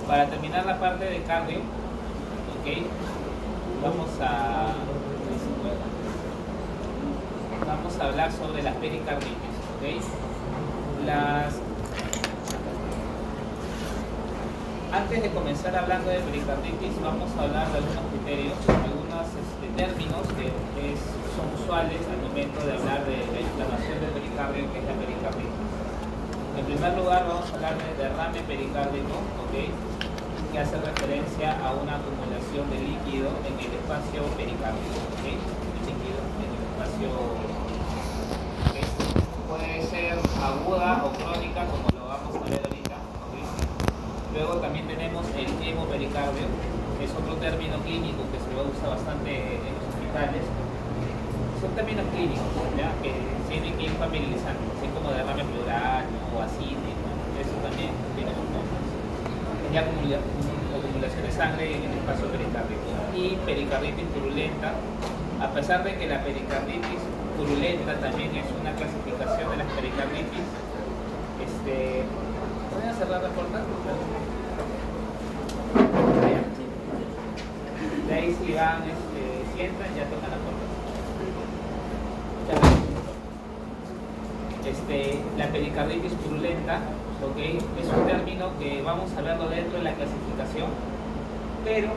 Para terminar la parte de cardio, ok, vamos a hablar sobre las pericarditis, ok. Antes de comenzar hablando de pericarditis, vamos a hablar de algunos criterios, algunos términos que son usuales al momento de hablar de la inflamación del pericardio, que es la pericarditis. En primer lugar, vamos a hablar de derrame pericárdico, ¿okay? Que hace referencia a una acumulación de líquido en el espacio pericárdico, ¿okay? El líquido en el espacio, ¿okay? Puede ser aguda o crónica, como lo vamos a ver ahorita, ¿okay? Luego también tenemos el hemopericardio, que es otro término clínico que se usa bastante en los hospitales. Son términos clínicos, ¿ya? Que tienen que ir familiarizando, así como derrame pleural, ¿no? O así, ¿no? Eso también tiene sus nombres. Ya acumulación de sangre en el espacio pericárdico. Y pericarditis purulenta, a pesar de que la pericarditis purulenta también es una clasificación de las pericarditis. ¿Pueden cerrar la puerta? De ahí si van, sientan, ya tocan la puerta. La pericarditis purulenta, ¿okay? Es un término que vamos a verlo dentro de la clasificación, pero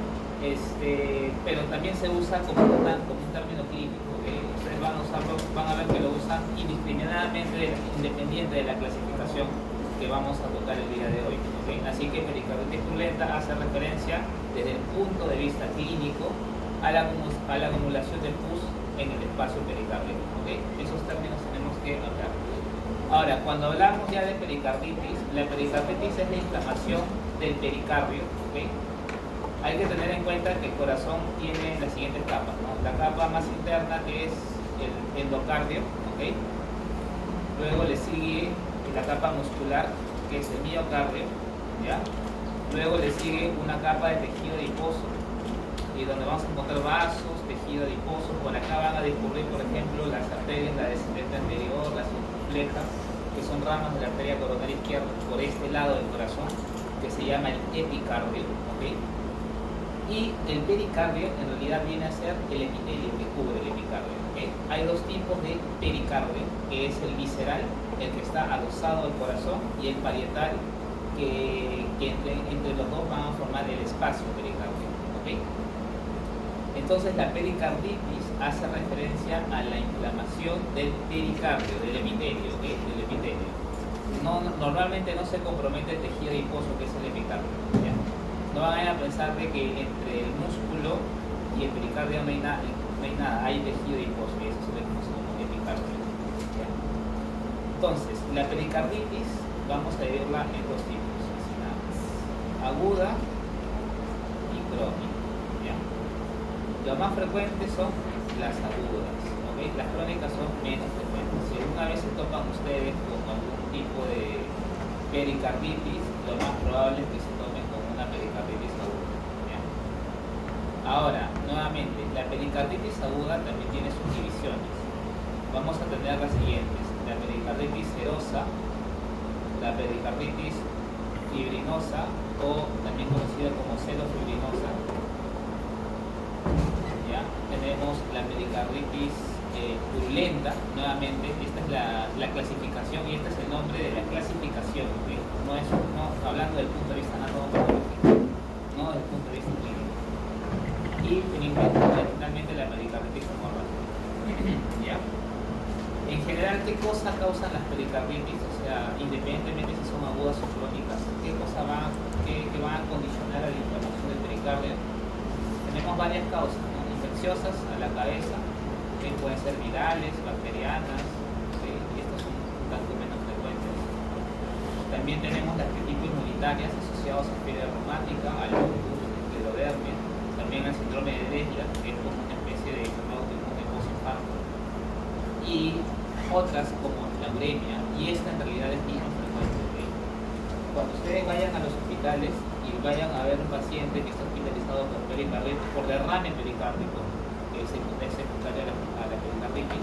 también se usa como un término clínico, ¿okay? Ustedes van a ver que lo usan indiscriminadamente, independiente de la clasificación que vamos a tocar el día de hoy, ¿okay? Así que pericarditis purulenta hace referencia desde el punto de vista clínico a la acumulación de pus en el espacio pericárdico, ¿okay? Esos términos tenemos que hablar. Ahora, cuando hablamos ya de pericarditis, la pericarditis es la inflamación del pericardio, ¿okay? Hay que tener en cuenta que el corazón tiene las siguientes capas, ¿no? La capa más interna, que es el endocardio, ¿okay? Luego le sigue la capa muscular, que es el miocardio, ¿ya? Luego le sigue una capa de tejido adiposo, y donde vamos a encontrar vasos, tejido adiposo. Por acá van a descubrir, por ejemplo, las arterias, la descendente anterior, la circunfleja, que son ramas de la arteria coronaria izquierda por este lado del corazón, que se llama el epicardio, ¿okay? Y el pericardio en realidad viene a ser el epitelio que cubre el epicardio, ¿okay? Hay dos tipos de pericardio, que es el visceral, el que está adosado al corazón, y el parietal, que entre los dos van a formar el espacio pericardio, ¿okay? Entonces la pericarditis hace referencia a la inflamación del pericardio, del epitelio, ¿okay? Del epitelio. Normalmente no se compromete el tejido adiposo, que es el epicardio, ¿ya? No van a pensar de que entre el músculo y el pericardio no hay nada, hay tejido adiposo, y eso se le conoce como epicardio, ¿ya? Entonces, la pericarditis vamos a dividirla en dos tipos, así nada más: aguda y crónica, ¿ya? Lo más frecuentes son las agudas, ¿okay? Las crónicas son menos frecuentes. Si alguna vez se topan ustedes con algún tipo de pericarditis, lo más probable es que se tomen con una pericarditis aguda, ¿ya? Ahora, nuevamente, la pericarditis aguda también tiene sus divisiones. Vamos a tener las siguientes: la pericarditis serosa, la pericarditis fibrinosa, o también conocida como serofibrinosa. Tenemos la pericarditis purulenta. Nuevamente, esta es la clasificación, y este es el nombre de la clasificación, ¿okay? No hablando del punto de vista anatomológico, no desde el punto de vista clínico. Y finalmente la pericarditis hemorrágica, ¿ya? En general, ¿qué cosa causan las pericarditis? O sea, independientemente si son agudas o crónicas, ¿qué van a condicionar a la inflamación del pericardio? Tenemos varias causas, ¿no? Infecciosas a la cabeza, que pueden ser virales, bacterianas, ¿sí? Y estas son un tanto menos frecuentes. También tenemos las de tipo inmunitarias asociadas a fiebre reumática, al lupus, esclerodermia, también al síndrome de Delia, que es como una especie de enfermedad autoinmune post-infarto, y otras como la uremia, y esta en realidad es menos frecuente, ¿okay? Cuando ustedes vayan a los hospitales y vayan a ver un paciente que está hospitalizado por pericarditis, por derrame pericárdico, que es secundario a la pericarditis,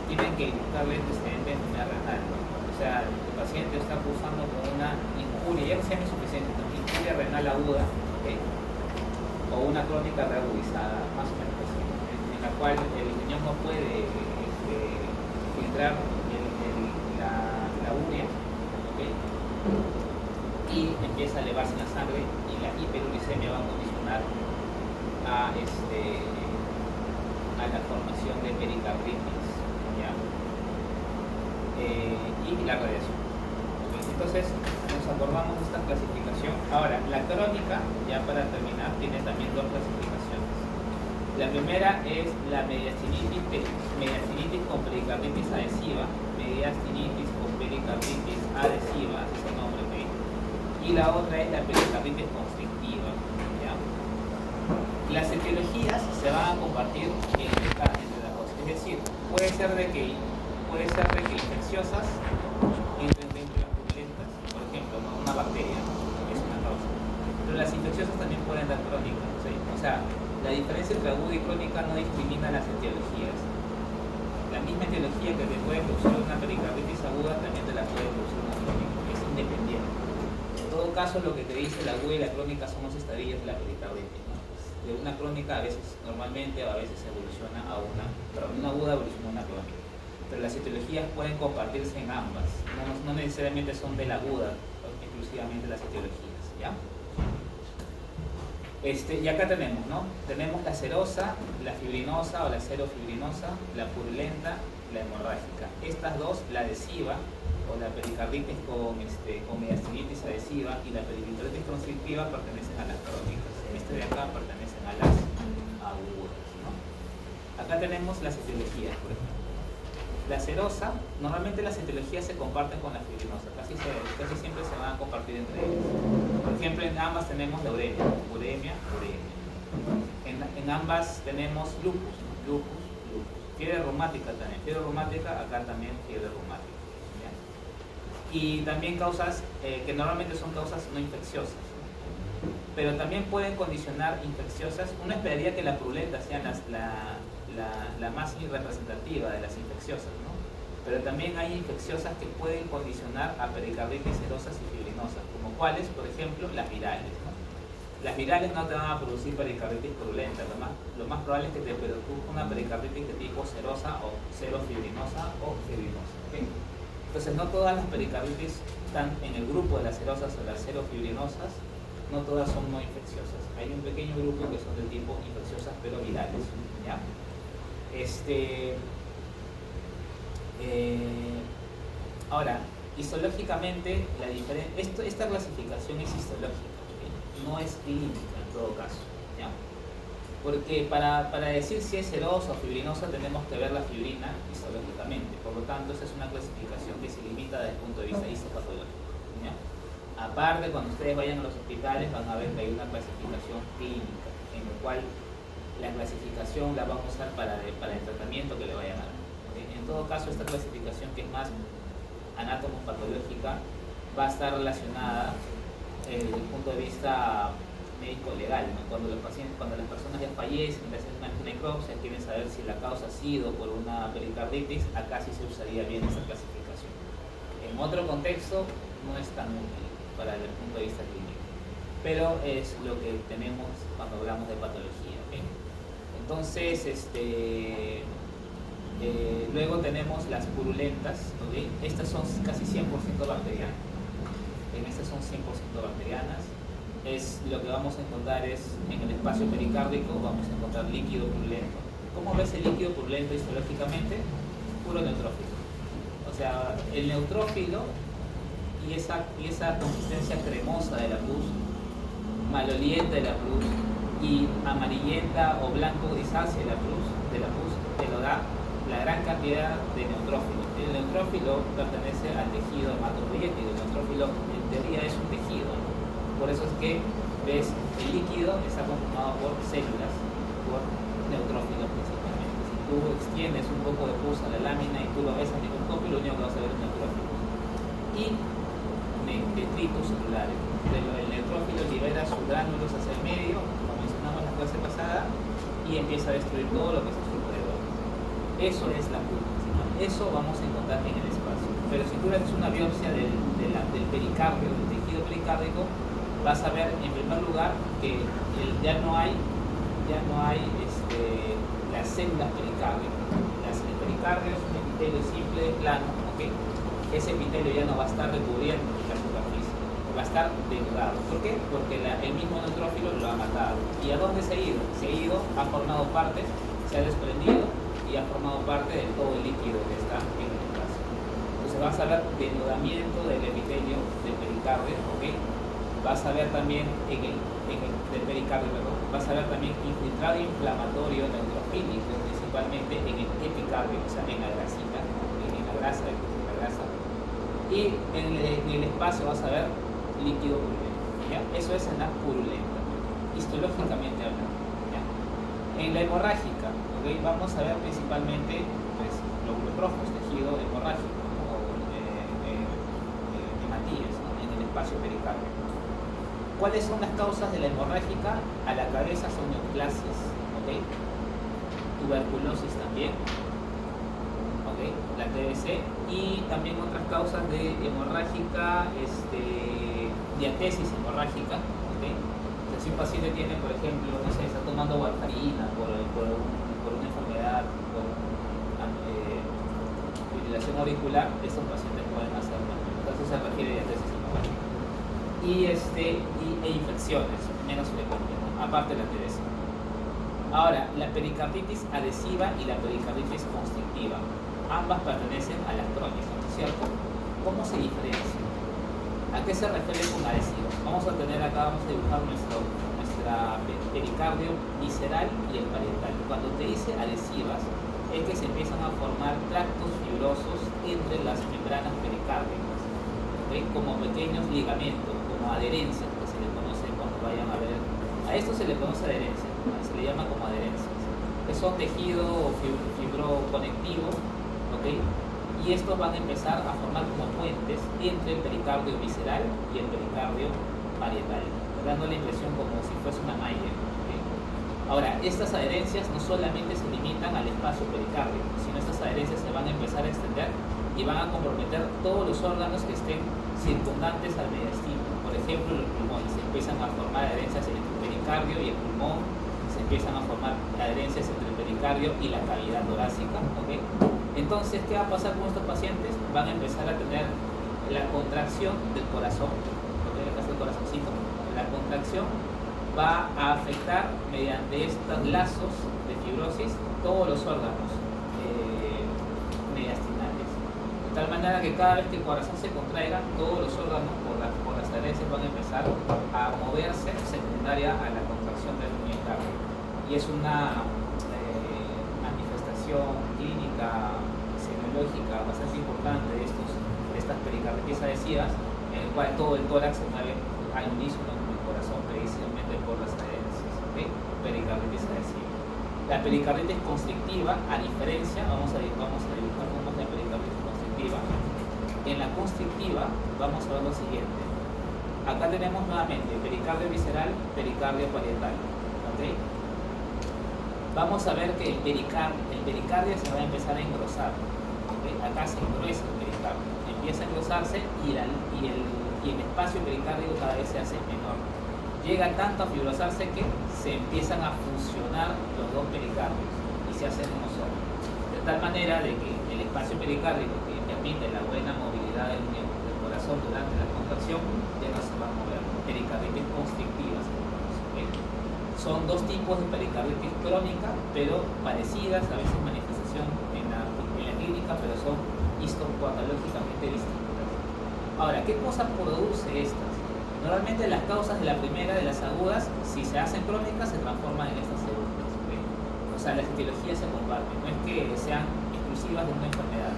tienen que buscarle antecedentes de enfermedad renal. O sea, el paciente está cursando con una injuria, ya que sea insuficiencia también, insuficiencia renal aguda, ¿okay? O una crónica reagudizada, más o menos así, en la cual el riñón no puede filtrar la urea, ¿okay? Y empieza a elevarse la sangre y la hiperuricemia va a condicionar a la formación de pericarditis, ¿ya? Y la radiación. Entonces nos acordamos de esta clasificación. Ahora, la crónica, ya para terminar, tiene también dos clasificaciones. La primera es la mediastinitis con pericarditis adhesiva, mediastinitis con pericarditis adhesiva, ese es el nombre, ¿okay? Y la otra es la pericarditis constrictiva, ¿ya? Las etiologías se van a compartir entre las dos, es decir, puede ser de que infecciosas entre las purulentas, por ejemplo, ¿no? Una bacteria es una causa, pero las infecciosas también pueden dar crónica, ¿sí? O sea, la diferencia entre aguda y crónica no discrimina las etiologías. La misma etiología que te puede producir una pericarditis aguda también te la puede producir una crónica, es independiente. En todo caso, lo que te dice la aguda y la crónica son los estadios de la pericarditis, ¿no? De una crónica a veces, normalmente, a veces evoluciona a una aguda evoluciona a una crónica. Pero las etiologías pueden compartirse en ambas, no necesariamente son de la aguda, exclusivamente las etiologías, ¿ya? Y acá tenemos, ¿no? Tenemos la serosa, la fibrinosa o la serofibrinosa, la purulenta, la hemorrágica. Estas dos, la adhesiva o la pericarditis con mediastinitis adhesiva y la pericarditis constrictiva, pertenecen a las crónicas. De acá pertenecen a las agudas, ¿no? Acá tenemos las etiologías, por ejemplo. La serosa, normalmente las etiologías se comparten con la fibrinosa, casi siempre se van a compartir entre ellas. Por ejemplo, en ambas tenemos la uremia. En ambas tenemos lupus. Fiebre reumática también. Fiebre reumática, acá también fiebre reumática, ¿ya? Y también causas que normalmente son causas no infecciosas, pero también pueden condicionar infecciosas. Uno esperaría que la purulenta sea la más representativa de las infecciosas, ¿no? Pero también hay infecciosas que pueden condicionar a pericarditis serosas y fibrinosas, como cuáles, por ejemplo, las virales, ¿no? Las virales no te van a producir pericarditis purulenta, lo más probable es que te produzca una pericarditis de tipo serosa o serofibrinosa o fibrinosa, ¿okay? Entonces, no todas las pericarditis están en el grupo de las serosas o las serofibrinosas, no todas son no infecciosas. Hay un pequeño grupo que son del tipo infecciosas pero virales, ¿ya? Ahora, histológicamente, esta clasificación es histológica, ¿okay? No es clínica en todo caso, ¿ya? Porque para decir si es serosa o fibrinosa tenemos que ver la fibrina histológicamente, por lo tanto esa es una clasificación que se limita desde el punto de vista histopatológico, ¿ya? Aparte, cuando ustedes vayan a los hospitales van a ver que hay una clasificación clínica, en la cual la clasificación la vamos a usar para el tratamiento que le vayan a dar, ¿okay? En todo caso, esta clasificación, que es más anátomo-patológica, va a estar relacionada desde el punto de vista médico-legal, ¿no? Cuando las personas ya fallecen, le hacen una necropsia, quieren saber si la causa ha sido por una pericarditis, acá sí se usaría bien esa clasificación. En otro contexto no es tan útil para el punto de vista clínico, pero es lo que tenemos cuando hablamos de patología, ¿okay? Entonces, luego tenemos las purulentas, ¿okay? Estas son casi 100% bacterianas. Estas son 100% bacterianas. Lo que vamos a encontrar es en el espacio pericárdico, vamos a encontrar líquido purulento. ¿Cómo ves el líquido purulento histológicamente? Puro neutrófilo. O sea, el neutrófilo y esa consistencia cremosa de la pus, maloliente de la pus y amarillenta o blanco grisácea de la pus, te lo da la gran cantidad de neutrófilos. El neutrófilo pertenece al tejido hematopoyético. El neutrófilo en teoría es un tejido, ¿no? Por eso es que ves el líquido está conformado por células, por neutrófilos principalmente. Si tú extiendes un poco de pus a la lámina y tú lo ves al microscopio, lo único que vas a ver es neutrófilos y detritos celulares. Pero el neutrófilo libera sus gránulos hacia el medio, como mencionamos en la clase pasada, y empieza a destruir todo lo que está a su alrededor. Eso es la pus, ¿no? Eso vamos a encontrar en el espacio. Pero si tú haces una biopsia del pericardio, del tejido pericárdico, vas a ver en primer lugar que ya no hay las células pericárdico. El pericardio es un epitelio simple, plano, ¿ok? Ese epitelio ya no va a estar recubriendo la superficie, va a estar denudado. ¿Por qué? Porque el mismo neutrófilo lo ha matado. ¿Y a dónde se ha ido? Se ha ido, ha formado partes, se ha desprendido y ha formado parte de todo el líquido que está en el espacio. Entonces vas a ver denudamiento del epitelio del pericardio, ¿ok? Vas a ver también del pericardio, perdón, vas a ver también infiltrado inflamatorio neutrófilico, principalmente en el epicardio, o sea, en la grasita, en la grasa. Y en el espacio vas a ver líquido purulento, ¿ya? Eso es en la purulenta, histológicamente hablando, ¿ya? En la hemorrágica, ¿okay? Vamos a ver principalmente pues, glóbulos rojos, tejido hemorrágico, ¿no? O hematíes, ¿no? En el espacio pericárdico. ¿Cuáles son las causas de la hemorrágica? A la cabeza son neoplasias, ¿okay? Tuberculosis también, ¿okay? La TBC, y también otras causas de hemorrágica, diatesis hemorrágica, ¿okay? O sea, si un paciente tiene, por ejemplo, no sé, está tomando warfarina por una enfermedad, por fibrilación auricular, estos pacientes pueden hacer, entonces se refiere a diatesis hemorrágica. E infecciones, menos frecuentes, ¿no? Aparte de la TBC. Ahora, la pericarditis adhesiva y la pericarditis constrictiva. Ambas pertenecen a las crónicas, ¿no es cierto? ¿Cómo se diferencian? ¿A qué se refiere con adhesivo? Vamos a tener acá, vamos a dibujar nuestra pericardio visceral y el parietal. Cuando te dice adhesivas, es que se empiezan a formar tractos fibrosos entre las membranas pericárdicas, ¿okay? Como pequeños ligamentos, como adherencias, que se le conoce cuando vayan a ver. A esto se le conoce adherencia, se le llama como adherencias, que son tejido fibroconectivo, ¿okay? Y estos van a empezar a formar como puentes entre el pericardio visceral y el pericardio parietal, dando la impresión como si fuese una malla, ¿okay? Ahora, estas adherencias no solamente se limitan al espacio pericárdico, sino estas adherencias se van a empezar a extender y van a comprometer todos los órganos que estén circundantes al mediastino. Por ejemplo, los pulmones, se empiezan a formar adherencias entre el pericardio y el pulmón, se empiezan a formar adherencias entre el pericardio y la cavidad torácica, ¿okay? Entonces, ¿qué va a pasar con estos pacientes? Van a empezar a tener la contracción del corazón, ¿okay? Acá está el corazoncito. La contracción va a afectar mediante estos lazos de fibrosis todos los órganos mediastinales. De tal manera que cada vez que el corazón se contraiga, todos los órganos por las adherencias van a empezar a moverse secundaria a la contracción del miocardio. Y es una manifestación clínica, semiológica bastante importante de estas pericarditis adhesivas, en el cual todo el tórax se mueve al unísono con el corazón, precisamente por las adherencias, ¿okay? Pericarditis adhesiva. La pericarditis constrictiva, a diferencia, vamos a dibujar cómo es la pericarditis constrictiva. En la constrictiva vamos a ver lo siguiente. Acá tenemos nuevamente pericardio visceral, pericardio parietal, ¿okay? Vamos a ver que el pericardio se va a empezar a engrosar, ¿okay? Acá se engruesa el pericardio, empieza a engrosarse y el espacio pericárdico cada vez se hace menor. Llega tanto a fibrosarse que se empiezan a fusionar los dos pericardios y se hacen uno solo. De tal manera de que el espacio pericárdico que permite la buena movilidad del corazón durante la contracción ya no se va a mover. Pericarditis constrictiva se conoce, ¿okay? Son dos tipos de pericarditis crónica, pero parecidas, a veces manifestación en la clínica, pero son histopatológicamente distintas. Ahora, ¿qué cosa produce estas? Normalmente las causas de la primera, de las agudas, si se hacen crónicas, se transforman en estas segundas, ¿okay? O sea, las etiologías se comparten, no es que sean exclusivas de una enfermedad.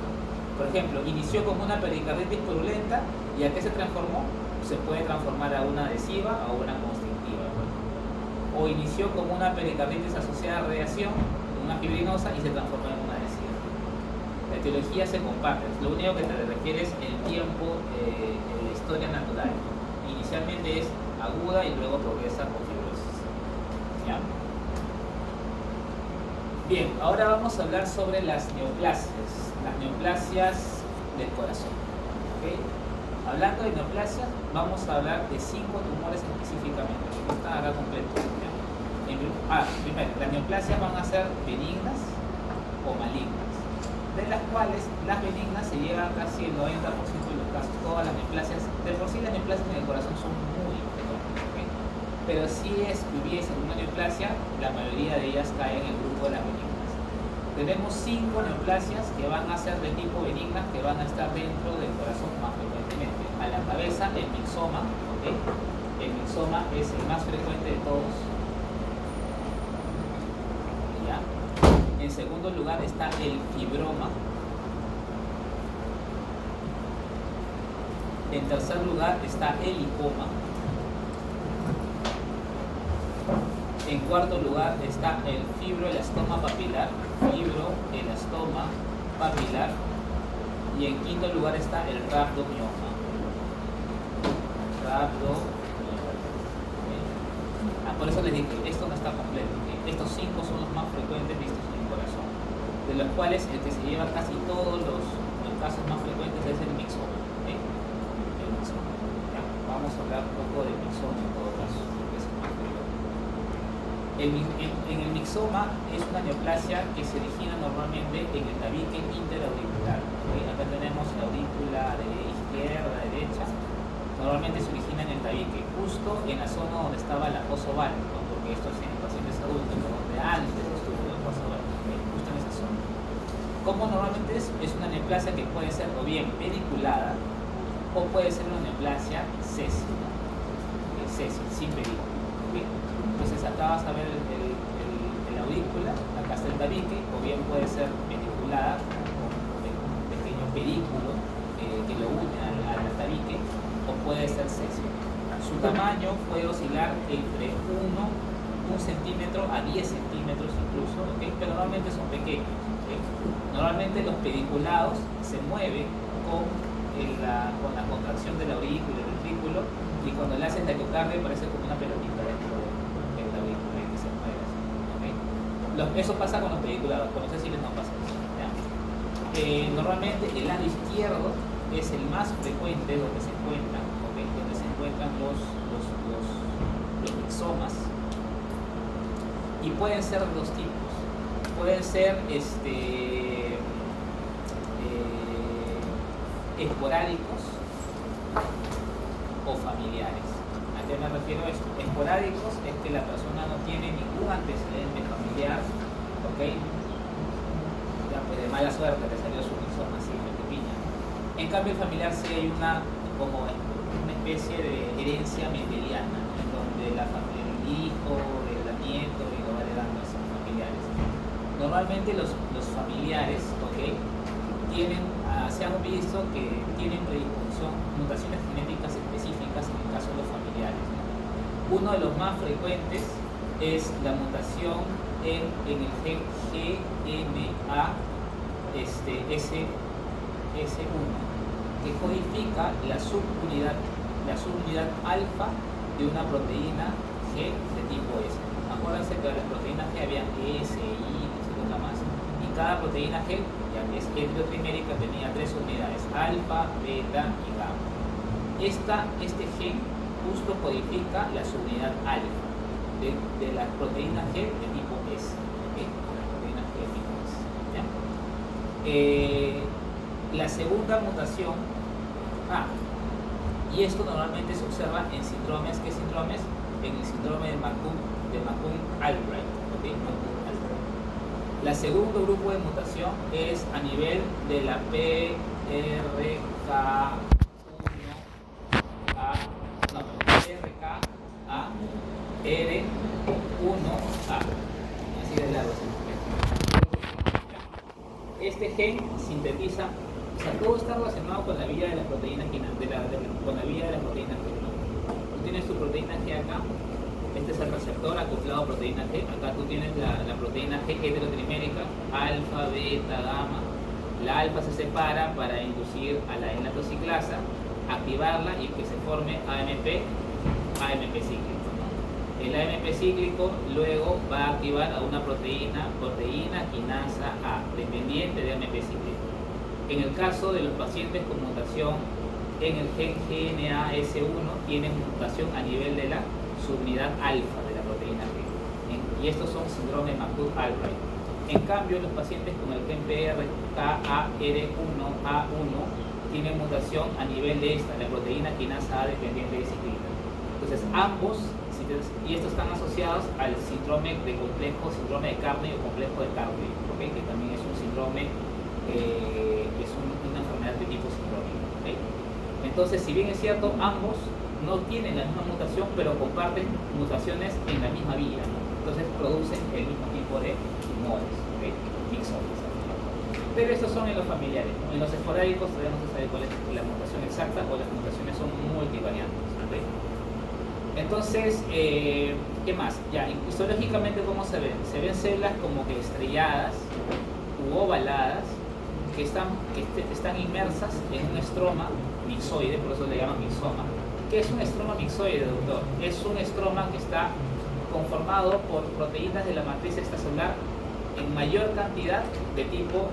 Por ejemplo, inició como una pericarditis purulenta y ¿a qué se transformó? Se puede transformar a una adhesiva o una constrictiva, ¿no? O inició como una pericarditis asociada a radiación, una fibrinosa, y se transformó en una adhesiva. La etiología se comparte, lo único que te requiere es el tiempo, la historia natural. Inicialmente es aguda y luego progresa con fibrosis, ¿ya? Bien, ahora vamos a hablar sobre las neoplasias del corazón, ¿okay? Hablando de neoplasias, vamos a hablar de 5 tumores específicamente, que están acá completos. Primero, las neoplasias van a ser benignas o malignas, de las cuales las benignas se llevan casi el 90% de los casos. Todas las neoplasias, de por sí las neoplasias en el corazón son muy frecuentes, ¿okay? Pero si hubiese una neoplasia, la mayoría de ellas caen en el grupo de las benignas. Tenemos 5 neoplasias que van a ser de tipo benigna, que van a estar dentro del corazón más frecuentemente. A la cabeza, el mixoma, ¿okay? El mixoma es el más frecuente de todos. ¿Ya? En segundo lugar está el fibroma. En tercer lugar está el lipoma. En cuarto lugar está el fibroelastoma papilar. Fibroelastoma papilar. Y en quinto lugar está el rhabdomioma. Por eso les dije, esto no está completo. Estos 5 son los más frecuentes vistos en el corazón, de los cuales el que se lleva casi todos los casos más frecuentes es el mixoma. El mixoma. ¿Ya? Vamos a hablar un poco del mixoma en todo caso, que es el más frecuente. En el mixoma es una neoplasia que se origina normalmente en el tabique interauricular. Acá tenemos la aurícula de izquierda, derecha. Normalmente se origina en el tabique, justo en la zona donde estaba la fosa oval, ¿no? Porque esto es en pacientes adultos, ¿no? Donde antes estuvo la fosa oval, justo en esa zona. Como normalmente es una neoplasia que puede ser o bien pediculada o puede ser una neoplasia césica, sin pedículo. Entonces acá vas a ver el aurícula, acá está el tabique, o bien puede ser pediculada con un pequeño pedículo que lo une al tabique, o puede ser césica. Su tamaño puede oscilar entre 1 centímetro a 10 centímetros incluso, ¿okay? Pero normalmente son pequeños. ¿Okay? Normalmente los pediculados se mueven con la contracción de la aurícula y el ventrículo, y cuando le hacen taquicardia parece como una pelotita dentro del aurícula que se mueve así. ¿Okay? Eso pasa con los pediculados, con los césiles no pasa eso. ¿Ya? Normalmente el lado izquierdo es el más frecuente donde se encuentran, ¿okay? Donde se encuentran los mixomas, y pueden ser de dos tipos. Pueden ser esporádicos o familiares. ¿A qué me refiero a esto? Esporádicos es que la persona no tiene ningún antecedente familiar, ¿ok? Ya, pues de mala suerte le salió su mixoma así, de piña. En cambio, el familiar sí hay una especie de herencia mendeliana, en donde el hijo, el nieto, y lo va heredando a sus familiares. Normalmente los familiares, ¿okay? Se han visto que tienen predisposición, mutaciones genéticas específicas en el caso de los familiares, ¿no? Uno de los más frecuentes es la mutación en el gen GMA-S1, que codifica la subunidad alfa de una proteína G de tipo S. Acuérdense que de las proteínas G había S, I, no sé qué más, y cada proteína G, ya que es heterotrimérica, tenía 3 unidades, alfa, beta y gamma. Este gen justo codifica la subunidad alfa de la proteína G de tipo S. ¿Okay? La proteína G de tipo S. ¿Ya? La segunda mutación, y esto normalmente se observa en síndromes. ¿Qué síndromes? En el síndrome de McCune-Albright. ¿Okay? La segundo grupo de mutación es a nivel de la PRKA1A, R1A, así de largo. Este gen sintetiza, o sea, todo está relacionado con la vía de la proteína G, con la vía de la proteína G. Tú tienes tu proteína G acá, este es el receptor acoplado a proteína G, acá tú tienes la proteína G heterotrimérica, alfa, beta, gamma. La alfa se separa para inducir a la N-acetociclasa, activarla y que se forme AMP cíclico. El AMP cíclico luego va a activar a una proteína quinasa A, dependiente de AMP cíclico. En el caso de los pacientes con mutación en el gen GNAS1 tienen mutación a nivel de la subunidad alfa de la proteína G. Y estos son síndrome McCourt-Albright. En cambio, los pacientes con el gen PRKAR1A1 tienen mutación a nivel de esta, la proteína quinasa A dependiente de ciclina. Entonces, ambos, y estos están asociados al síndrome de complejo, síndrome de carne o complejo de carne, ¿okay? Que también es un síndrome, es una enfermedad de tipo síndrómico. ¿Okay? Entonces, si bien es cierto, ambos no tienen la misma mutación, pero comparten mutaciones en la misma vía, ¿no? Entonces producen el mismo tipo de tumores, ¿okay? Mixoides. Pero estos son en los familiares, ¿no? En los esporádicos todavía no se sabe cuál es la mutación exacta o las mutaciones son multivariantes. ¿Okay? Entonces, ¿qué más? Ya, histológicamente, ¿cómo se ven? Se ven células como que estrelladas u ovaladas que están inmersas en un estroma mixoide, por eso le llaman mixoma. ¿Qué es un estroma mixoide, doctor? Es un estroma que está conformado por proteínas de la matriz extracelular en mayor cantidad de tipo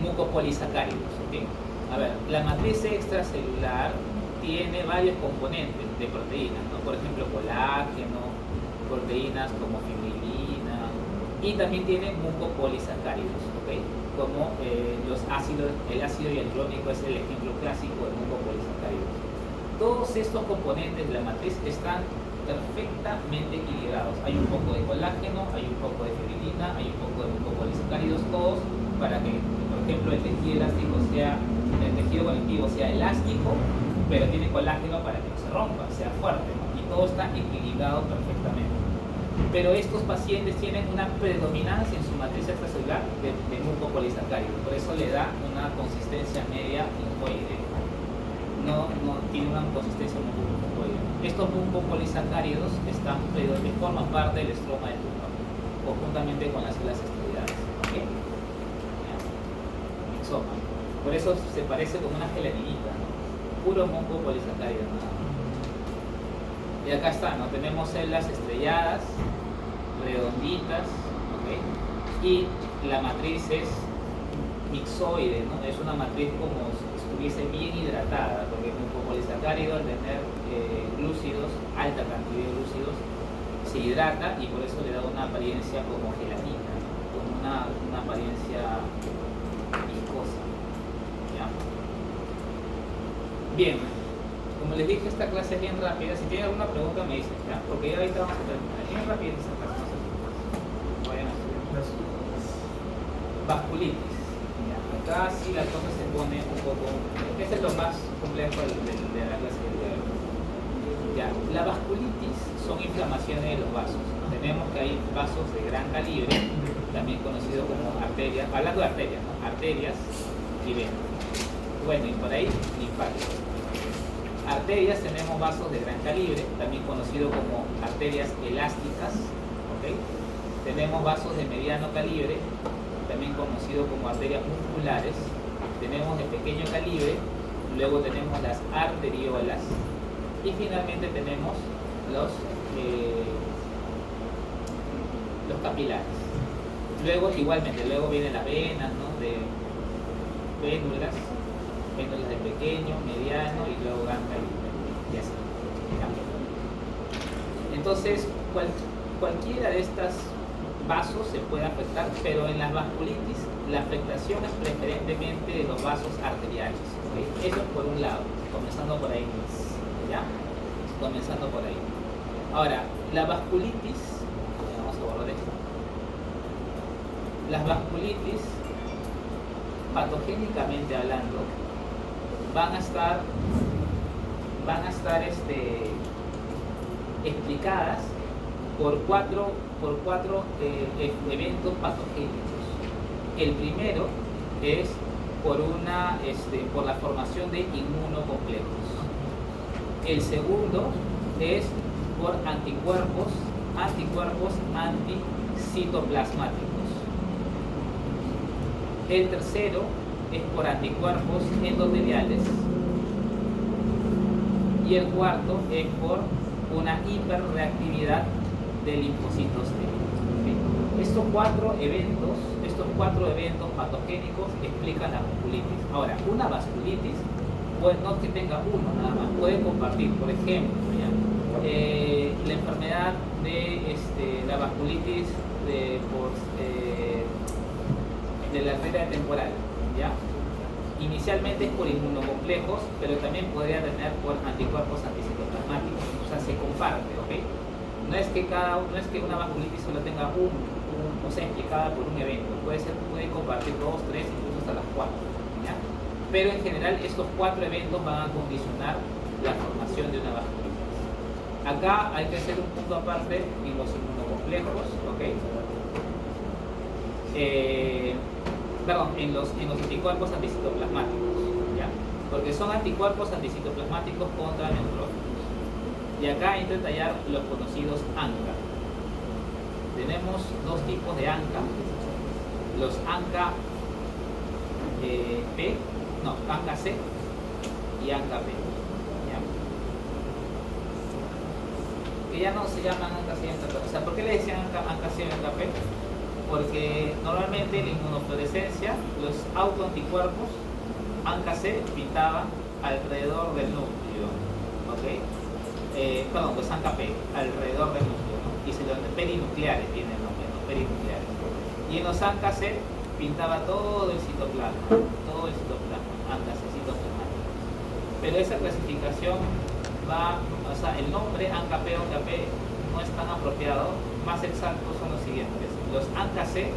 mucopolisacáridos. ¿Okay? A ver, la matriz extracelular tiene varios componentes de proteínas, ¿no? Por ejemplo, colágeno, proteínas como fibrilina, y también tiene mucopolisacáridos, ¿okay? Como los ácidos, el ácido hialurónico es el ejemplo clásico de mucopolisacáridos. Todos estos componentes de la matriz están perfectamente equilibrados. Hay un poco de colágeno, hay un poco de fibrilina, hay un poco de mucopolisacáridos, todos para que, por ejemplo, el tejido elástico el tejido conectivo sea elástico, pero tiene colágeno para que no se rompa, sea fuerte, ¿no? Y todo está equilibrado perfectamente. Pero estos pacientes tienen una predominancia en su matriz extracelular de mucopolisacáridos, por eso le da una consistencia media linfoide. No tiene una consistencia mucopolisacárica. Estos mucopolisacáridos forman parte del estroma del tumor, conjuntamente con las células estrelladas. ¿Okay? Mixoma. Por eso se parece como una gelatinita, ¿no? Puro mucopolisacárido, ¿no? Y acá está, ¿no? Tenemos células estrelladas, redonditas, ¿okay? Y la matriz es mixoide, ¿no? Es una matriz como si estuviese bien hidratada, porque el mucopolisacárido, al tener glúcidos, alta cantidad de glúcidos, se hidrata y por eso le da una apariencia como gelatina, ¿no? Como una apariencia viscosa. ¿Ya? Bien, como les dije, esta clase es bien rápida. Si tienen alguna pregunta me dicen, ¿ya? Porque ya ahorita vamos a terminar. Es bien rápida esta clase, no se preocupen. Vayan a estudiar. Vasculitis. Ya, acá sí la cosa se pone un poco... Este es lo más complejo de la clase de hoy. Ya, la vasculitis son inflamaciones de los vasos. Tenemos que hay vasos de gran calibre, también conocido como arterias, hablando de arterias, ¿no? Arterias y venas. Bueno, y por ahí linfáticos. Arterias, tenemos vasos de gran calibre, también conocido como arterias elásticas, ¿okay? Tenemos vasos de mediano calibre, también conocido como arterias musculares. Tenemos de pequeño calibre, luego tenemos las arteriolas y finalmente tenemos los capilares. Luego, igualmente, luego vienen las venas, ¿no? De vénulas de pequeño, mediano y luego ganga y así. Entonces, cualquiera de estas vasos se puede afectar, pero en las vasculitis la afectación es preferentemente de los vasos arteriales. ¿Okay? Eso es por un lado, comenzando por ahí. ¿Ya? Comenzando por ahí. Ahora, la vasculitis, vamos a borrar esto. Las vasculitis, patogénicamente hablando, van a estar explicadas por cuatro eventos patogénicos. El primero es por la formación de inmunocomplejos. El segundo es por anticuerpos anticitoplasmáticos. El tercero es por anticuerpos endoteliales. Y el cuarto es por una hiperreactividad de linfocitos T. ¿Okay? Estos cuatro eventos estos 4 eventos patogénicos explican la vasculitis. Ahora, una vasculitis, pues no es que tenga uno nada más, puede compartir, por ejemplo, ¿ya? La enfermedad de la vasculitis de la arteria temporal, ¿ya? Inicialmente es por inmunocomplejos, pero también podría tener por anticuerpos anticitoplasmáticos, o sea, se comparte, ¿ok? No es que una vasculitis solo tenga o sea, explicada por un evento, puede compartir 2, 3, incluso hasta las 4, ¿ya? Pero en general estos 4 eventos van a condicionar la formación de una vasculitis. Acá hay que hacer un punto aparte en los inmunocomplejos, ¿ok? Perdón, en los anticuerpos anticitoplasmáticos, ¿ya? Porque son anticuerpos anticitoplasmáticos contra neutrófilos. Y acá hay que detallar los conocidos ANCA. Tenemos 2 tipos de ANCA. Los ANCA ANCA C y ANCA P, ¿ya? Que ya no se llaman ANCA C y ANCA P. O sea, ¿por qué le decían ANCA C y ANCA P? Porque normalmente en la inmunofluorescencia los autoanticuerpos ANCA C pintaban alrededor del núcleo, ¿ok? Perdón, pues ANCA P, alrededor del núcleo, ¿no? Y perinucleares tiene el nombre, ¿no? Perinucleares. Y en los ANCA C pintaba todo el citoplasma, ANCA C citoplasmático. Pero esa clasificación o sea, el nombre ANCA P o ANCA P no es tan apropiado. Más exactos son los siguientes. Los ANCA C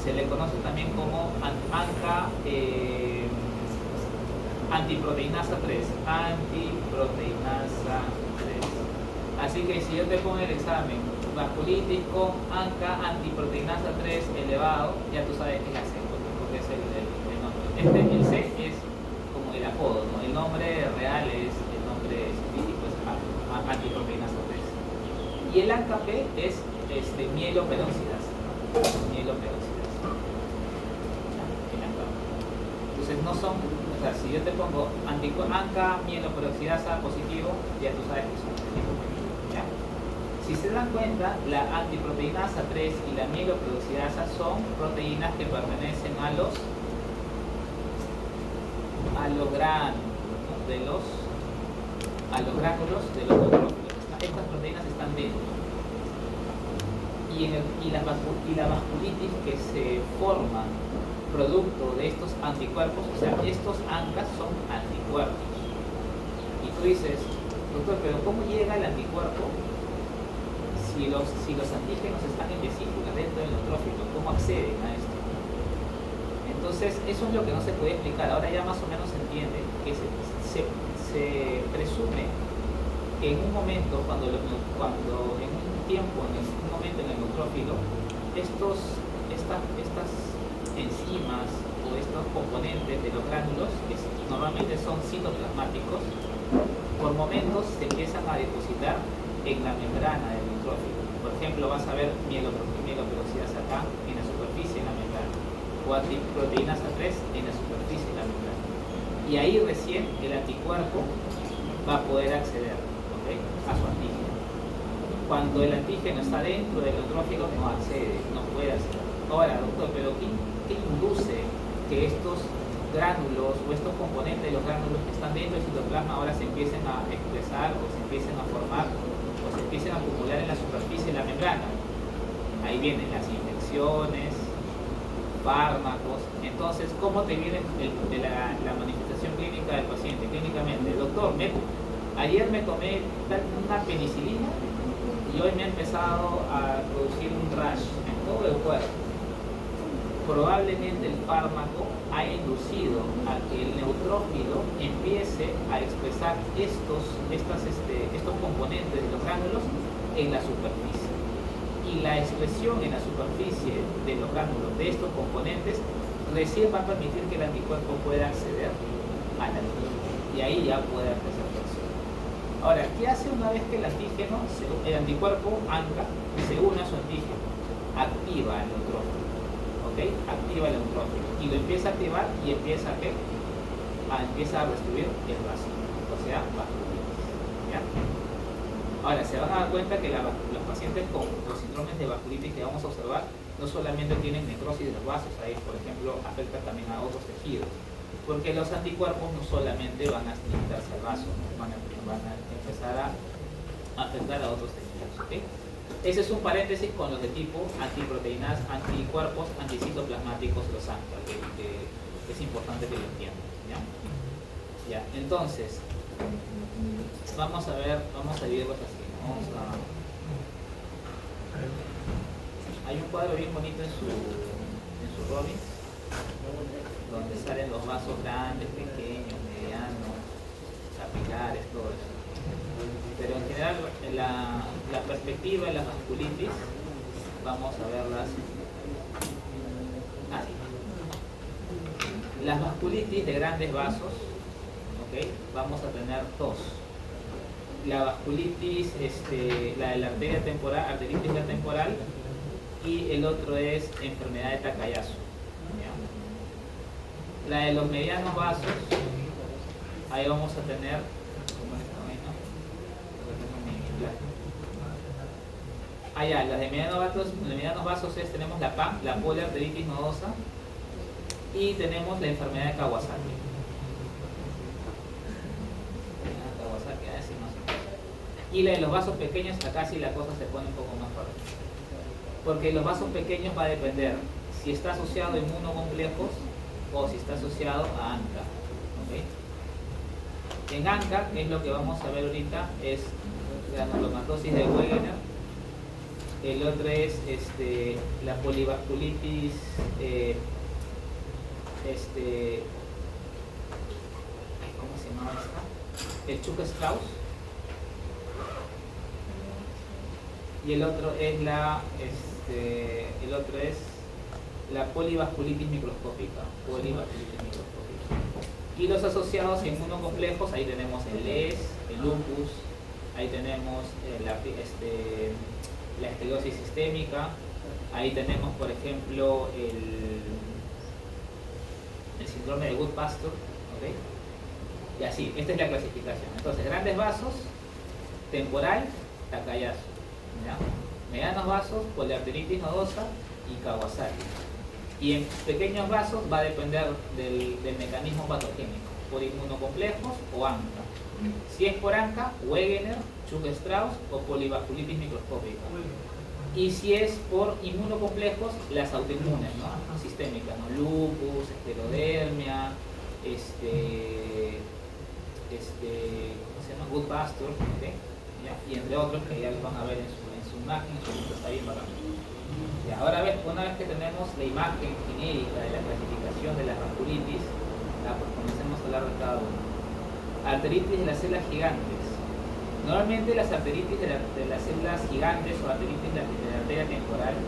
se le conoce también como ANCA antiproteinasa 3. Antiproteinasa 3. Así que si yo te pongo el examen vasculitis con ANCA antiproteinasa 3 elevado, ya tú sabes que es la C, porque es el nombre. El C es como el apodo, ¿no? El nombre real es, el nombre científico es antiproteinasa 3. Y el ANCA P es mieloperoxidasa. Entonces no son, o sea, si yo te pongo ANCA mieloperoxidasa positivo, ya tú sabes que son tipo, ¿ya? Si se dan cuenta, la antiproteinasa 3 y la mieloperoxidasa son proteínas que pertenecen a los gránulos de los neutrófilos. Estas proteínas están dentro. Y la vasculitis que se forma producto de estos anticuerpos, o sea, estos ANCA son anticuerpos. Y tú dices, doctor, pero ¿cómo llega el anticuerpo si los antígenos están en vesícula dentro del neutrófilo? ¿Cómo acceden a esto? Entonces, eso es lo que no se puede explicar. Ahora ya más o menos se entiende que se presume que en un momento, en un momento en el neutrófilo, estas enzimas o estos componentes de los gránulos, que normalmente son citoplasmáticos, por momentos se empiezan a depositar en la membrana del neutrófilo. Por ejemplo, vas a ver mieloperoxidasa acá en la superficie de la membrana, o antiproteinasa 3 en la superficie de la membrana. Y ahí recién el anticuerpo va a poder acceder, ¿okay?, a su antígeno. Cuando el antígeno está dentro del neutrófilo no accede, no puede acceder. Ahora, doctor, pero ¿qué induce que estos gránulos o estos componentes de los gránulos que están dentro del citoplasma ahora se empiecen a expresar o se empiecen a formar o se empiecen a acumular en la superficie de la membrana? Ahí vienen las infecciones, fármacos. Entonces, ¿cómo te viene la manifestación clínica del paciente? Clínicamente, doctor, ayer me tomé una penicilina y hoy me ha empezado a producir un rash en todo el cuerpo. Probablemente el fármaco ha inducido a que el neutrófilo empiece a expresar estos componentes de los gránulos en la superficie. Y la expresión en la superficie de los gránulos de estos componentes recién va a permitir que el anticuerpo pueda acceder al antígeno. Y ahí ya puede empezar a acción. Ahora, ¿qué hace una vez que el anticuerpo ANCA se une a su antígeno? Activa el neutrófilo, ¿ok? Activa el neutrófilo y lo empieza a activar y empieza a destruir el vacío, o sea, vasculitis, ¿ya? Ahora, se van a dar cuenta que los pacientes con los síndromes de vasculitis que vamos a observar no solamente tienen necrosis de los vasos, ahí por ejemplo afecta también a otros tejidos, porque los anticuerpos no solamente van a limitarse al vaso, ¿no? van a empezar a afectar a otros tejidos. ¿Okay? Ese es un paréntesis con los de tipo antiproteínas, anticuerpos, anticitoplasmáticos, los ANCA, que es importante que lo entiendan. ¿Ya? Entonces, vamos a dividirlos así. Hay un cuadro bien bonito en su Robbins, donde salen los vasos grandes, pequeños, medianos, capilares, todo eso. Pero en general la perspectiva de la vasculitis vamos a verlas así. Las vasculitis de grandes vasos, ¿okay? Vamos a tener dos. La vasculitis, la de la arteria temporal, arteritis la temporal, y el otro es enfermedad de Takayasu. ¿Ya? La de los medianos vasos, ahí vamos a tener, allá, las de medianos vasos tenemos la PAM, la poliarteritis nodosa, y tenemos la enfermedad de Kawasaki. Y la de los vasos pequeños, acá sí la cosa se pone un poco más fuerte. Porque los vasos pequeños va a depender si está asociado a inmunocomplejos o si está asociado a ANCA. ¿Okay? En ANCA, que es lo que vamos a ver ahorita, es granulomatosis de Wegener. El otro es la polivasculitis, ¿cómo se llama esta? El Chukka-Strauss. Y el otro es la polivasculitis microscópica. Y los asociados a inmunocomplejos, ahí tenemos el LES, el lupus, ahí tenemos la esclerosis sistémica, ahí tenemos por ejemplo el síndrome de Goodpasture, ¿okay? Y así, esta es la clasificación. Entonces, grandes vasos, temporal, Takayasu. ¿Ya? Medianos vasos, poliarteritis nodosa y Kawasaki. Y en pequeños vasos va a depender del mecanismo patogénico, por inmunocomplejos o ANCA. Si es por ANCA, Wegener, Chukka-Strauss o polivasculitis microscópica. Y si es por inmunocomplejos, las autoinmunes, ¿no? Sistémicas, ¿no? Lupus, esclerodermia, ¿cómo se llama? Goodpasture, ¿okay? Y entre otros que ya los van a ver en su imagen, está bien bacán. Ahora una vez que tenemos la imagen genérica de la clasificación de las vasculitis, pues comencemos a hablar de cada uno. Arteritis de las células gigantes. Normalmente las arteritis de las células gigantes o arteritis de la arteria temporal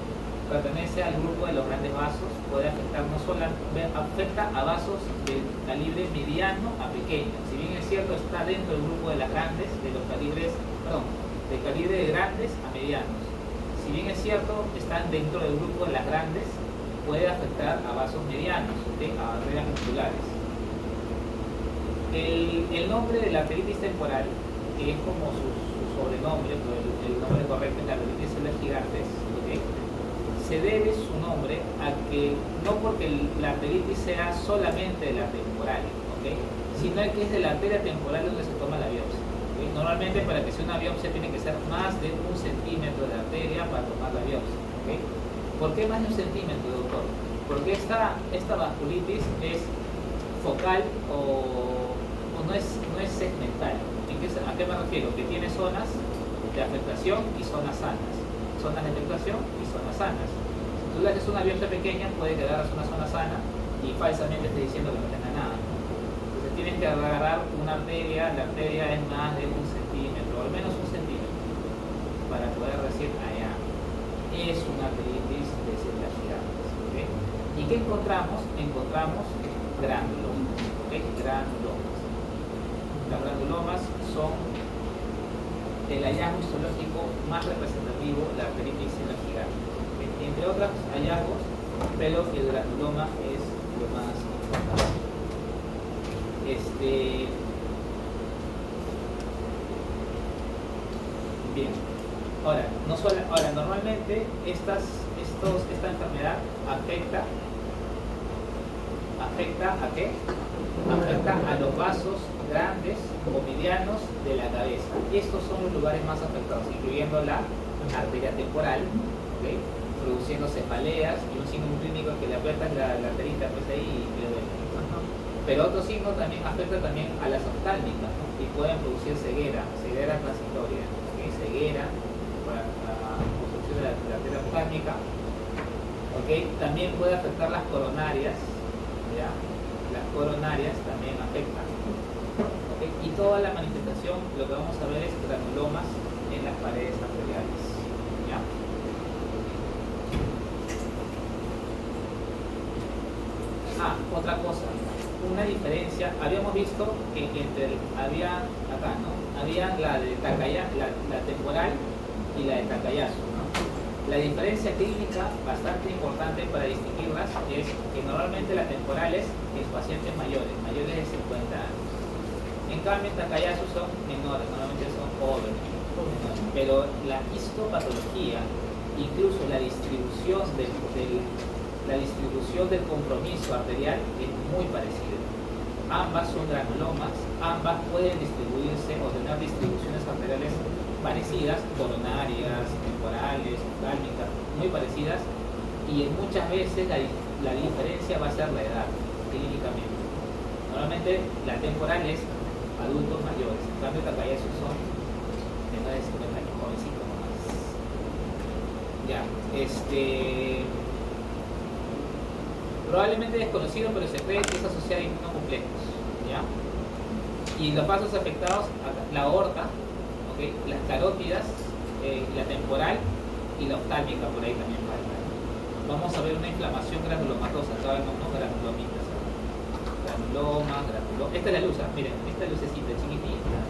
pertenece al grupo de los grandes vasos, puede afectar no solo afecta a vasos de calibre mediano a pequeño. Si bien es cierto, está dentro del grupo de las grandes, de calibre de grandes a medianos. Si bien es cierto, están dentro del grupo de las grandes, puede afectar a vasos medianos, a arterias musculares. El nombre de la arteritis temporal, que es como su sobrenombre, pero el nombre correcto es la arteritis de células gigantes, se debe su nombre a que no porque la arteritis sea solamente de la temporal, sino que es de la arteria temporal donde se toma la biopsia. Normalmente para que sea una biopsia tiene que ser más de 1 centímetro de arteria para tomar la biopsia. ¿Por qué más de 1 centímetro, doctor? Porque esta vasculitis es focal o no es segmental. ¿A qué me refiero? Que tiene zonas de afectación y zonas sanas. Zonas de afectación y zonas sanas. Si tú le haces una biopsia pequeña, puede quedar una zona sana y falsamente esté diciendo que no tenga nada. Entonces tienes que agarrar una arteria, la arteria es más de 1 centímetro, o al menos 1 centímetro, para poder decir, allá, es una arteritis de células gigantes. ¿Y qué encontramos? Encontramos granulomas. Granulomas. Las granulomas son el hallazgo histológico más representativo de la arteritis en la gigante. Entre otros hallazgos, pero el granuloma es lo más importante. Bien. Ahora, normalmente estas esta enfermedad afecta ¿a qué? Afecta a los vasos grandes o medianos de la cabeza. Estos son los lugares más afectados, incluyendo la arteria temporal, ¿okay? Produciendo cefaleas y un signo clínico que le aprietas la arterita pues ahí y le duele. Pero otro signo también afecta también a las oftálmicas, ¿no? Y pueden producir ceguera transitoria, ¿okay? Ceguera para la construcción de la arteria oftálmica, ¿okay? También puede afectar las coronarias, ¿ya? Las coronarias también afectan, ¿okay? Y toda la manifestación, lo que vamos a ver es granulomas en las paredes arteriales, ¿ya? Otra cosa, una diferencia, habíamos visto que había acá, ¿no? Había la de la temporal y la de Takayasu, ¿no? La diferencia clínica bastante importante para distinguirlas es que normalmente la temporal es en pacientes mayores de 50 años. En cambio, en Takayasu son menores, normalmente son jóvenes. Pero la histopatología, incluso la distribución del compromiso arterial es muy parecida. Ambas son granulomas, ambas pueden distribuirse o tener distribuciones arteriales parecidas, coronarias, temporales, oftálmicas, muy parecidas, y muchas veces la diferencia va a ser la edad, clínicamente. Normalmente la temporal es adultos mayores, en cambio Takayasu son menores de 50 años, jovencitos nomás. Ya, probablemente desconocido, pero se cree que es asociado a inmunocomplejos, ¿ya? Y los vasos afectados, la aorta, ¿okay? Las carótidas, la temporal y la oftálmica, por ahí también falta. Vamos a ver una inflamación granulomatosa, ¿saben? No granulomitas. Granuloma. Esta es la luz, miren, esta lucecita chiquitita,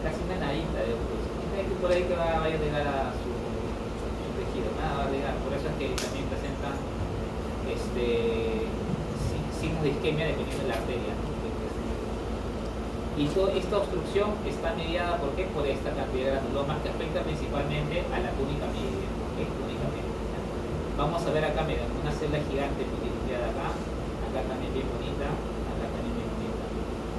casi una nadita de luz. Por ahí que vaya a llegar a su tejido, nada va a llegar, por eso es que también presenta signos de isquemia dependiendo de la arteria. Y toda esta obstrucción está mediada ¿por qué? Por esta cantidad de granulomas que afecta principalmente a la túnica media, ¿okay? Túnica media. Vamos a ver acá, miren, una celda gigante multinucleada acá también bien bonita, acá también bien bonita,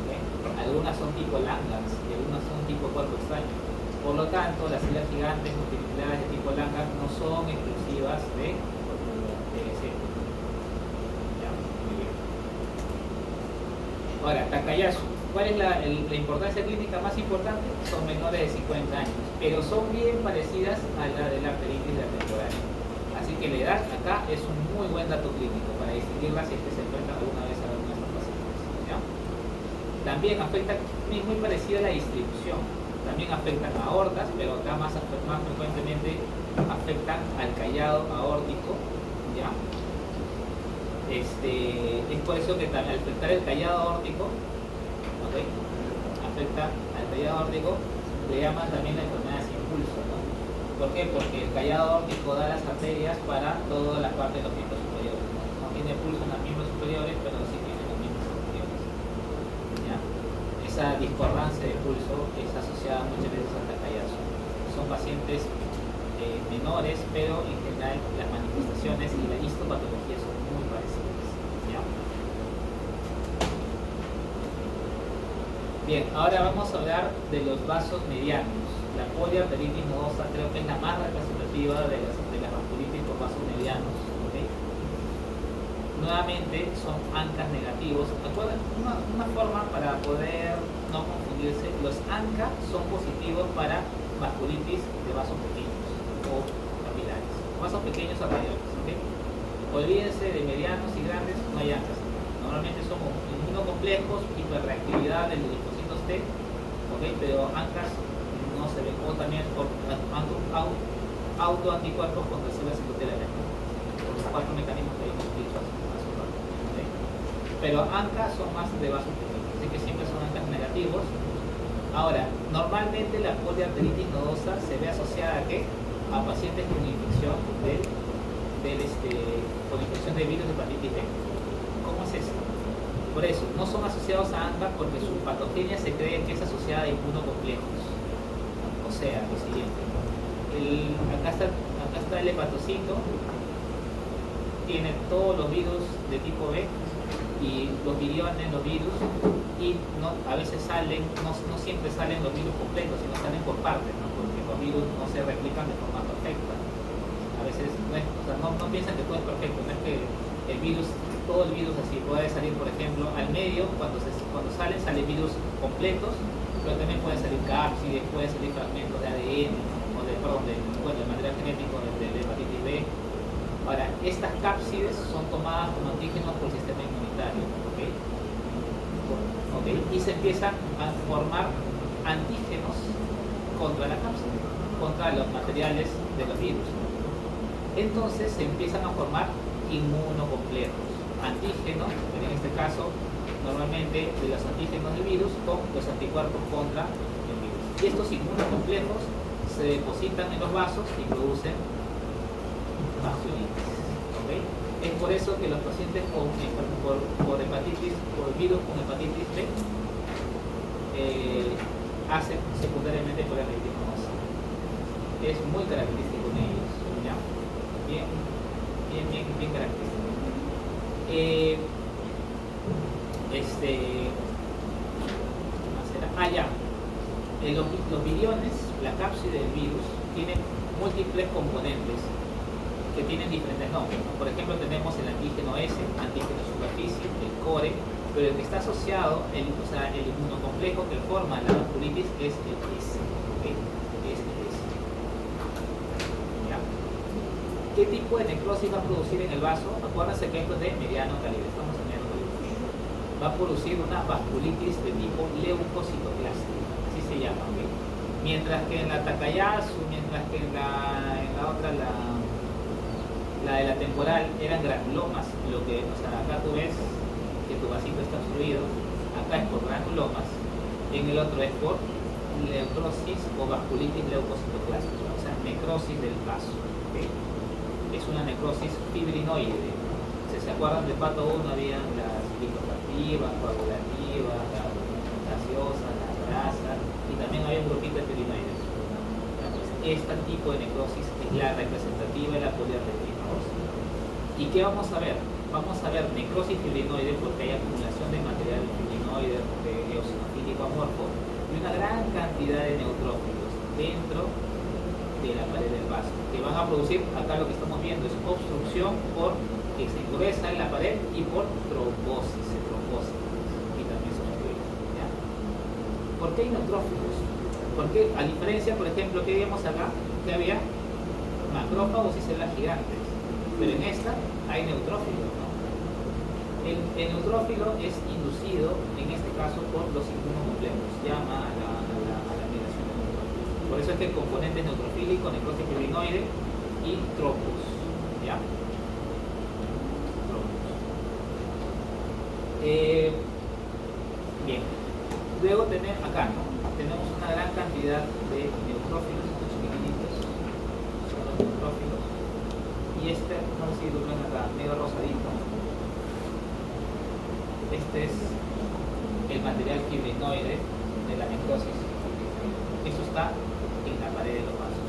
¿okay? Algunas son tipo Langerhans y algunas son tipo cuerpo extraño. Por lo tanto, las células gigantes multinucleadas de tipo Langerhans no son exclusivas de TBC. Ahora, Takayasu, ¿cuál es la importancia clínica más importante? Son menores de 50 años, pero son bien parecidas a la de la arteritis de la temporal. Así que la edad acá es un muy buen dato clínico para distinguirla si es que se encuentra alguna vez a alguno de estos pacientes, ¿ya? También afecta, es muy parecida a la distribución, también afectan a aortas, pero acá más frecuentemente afectan al callado aórtico, ¿ya? Es por eso que al afectar el callado aórtico, ¿okay? Afecta al callado aórtico, le llaman también la enfermedad sin pulso, ¿no? ¿Por qué? Porque el callado aórtico da las arterias para toda la parte de los miembros superiores. No tiene pulso en los miembros superiores, pero sí tiene los miembros inferiores, ¿ya? Esa discordancia de pulso es asociada muchas veces al Takayasu. Son pacientes menores, pero en general las manifestaciones y la histopatología son muy parecidas, ¿ya? Bien, ahora vamos a hablar de los vasos medianos. La poliarteritis nodosa creo que es la más representativa de las vasculitis por vasos medianos, ¿okay? Nuevamente son ANCAs negativos. ¿Acuerdan? Una forma para poder no confundirse, los ANCA son positivos para vasculitis de vasos pequeños o capilares, vasos pequeños o mayores, ¿okay? Olvídense de medianos y grandes, no hay ANCAs. Normalmente son inmunocomplejos, hiperreactividad de los linfocitos T, ¿okay? Pero ANCAs no se ven, o también por autoanticuerpos contra células endoteliales, por los 4 mecanismos que hemos dicho hace un rato, ¿okay? Pero ANCAs son más de vasos pequeños, así que siempre son ANCAs negativos. Ahora, normalmente la poliarteritis nodosa se ve asociada ¿a qué? A pacientes con infección con infección de virus de hepatitis B. ¿Cómo es esto? Por eso, no son asociados a ANCA porque su patogenia se cree que es asociada a inmunocomplejos. O sea, lo siguiente. Acá está el hepatocito, tiene todos los virus de tipo B y los viriones, los virus, y no, a veces salen, no siempre salen los virus completos, sino salen por partes, ¿no? Porque los virus no se replican de forma perfecta. A veces no, o sea, no piensan que todo es perfecto, no es que el virus, todo el virus así puede salir, por ejemplo, al medio, cuando salen virus completos, pero también pueden salir cápsides, pueden salir fragmentos de ADN, o de material genético de hepatitis B. Ahora, estas cápsides son tomadas como antígenos por el sistema inmunitario, ¿okay? Y se empiezan a formar antígenos contra la cápside, contra los materiales de los virus. Entonces se empiezan a formar inmunocomplejos, antígenos, en este caso normalmente de los antígenos del virus con los anticuerpos contra el virus. Y estos inmunocomplejos se depositan en los vasos y producen vasculitis. ¿Okay? Es por eso que los pacientes por hepatitis, por virus con hepatitis B, hacen secundariamente por el eritenosis. Es muy característico en ellos, ¿ya? Bien característico. Los viriones, la cápside del virus, tienen múltiples componentes que tienen diferentes nombres, ¿no? Por ejemplo, tenemos el antígeno S, antígeno superficie, el core, pero el que está asociado, el inmunocomplejo que forma la vasculitis es el S. ¿Okay? Es el S. ¿Ya? ¿Qué tipo de necrosis va a producir en el vaso? Acuérdense que esto es de mediano calibre, estamos en mediano calibre. Va a producir una vasculitis de tipo leucocitoclástica, así se llama, ¿okay? Mientras que en la Takayasu, mientras que en la otra, la de la temporal, eran granulomas, acá tú ves que tu vasito está obstruido, acá es por granulomas, en el otro es por necrosis o vasculitis leucocitoclástica, o sea, necrosis del vaso, ¿okay? Es una necrosis fibrinoide. Si se acuerdan del pato 1, había las lipoactivas, coagulativas, la gaseosa, la grasa, y también había un grupito de fibrinoides. Este tipo de necrosis es la representativa de la poliarteritis. ¿Y qué vamos a ver? Vamos a ver necrosis fibrinoide porque hay acumulación de material fibrinoide, de eosinofílico amorfo y una gran cantidad de neutrófilos dentro de la pared del vaso que van a producir, acá lo que estamos viendo es obstrucción por que se engruesa en la pared y por trombosis, y también se obstruye, ¿ya? ¿Por qué hay neutrófilos? Porque a diferencia, por ejemplo, que vimos acá, que había macrófagos y células gigantes, pero en esta hay neutrófilos, ¿no? El neutrófilo es inducido, en este caso, por los inmunocomplejos, llama a la migración de neutrófilos. Por eso es que el componente es neutrofílico, necrosis fibrinoide y trombos, ¿ya? Trombos. Bien, luego tenemos acá, ¿no? Tenemos una gran cantidad de neutrófilos, estos pequeñitos, son los neutrófilos. Y no sé si lo ven acá, medio rosadito. Este es el material fibrinoide de la necrosis. Eso está en la pared de los vasos.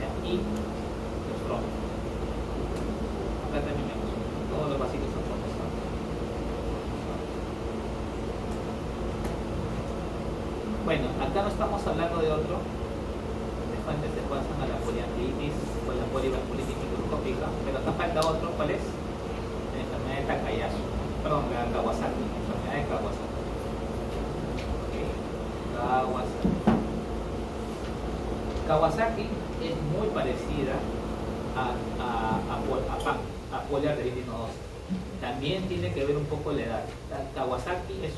¿Ya? Y los trombos. Acá también vemos, todos los vasitos son trombos. Bueno, acá no estamos hablando de otro. Después se pasan a la poliarteritis o la polivasculitis microscópica, pero acá falta otro. ¿Cuál es? La enfermedad de Takayasu, perdón, la Kawasaki, la enfermedad de Kawasaki. Okay. Kawasaki es muy parecida a poliarteritis nodosa. También tiene que ver un poco la edad. Kawasaki es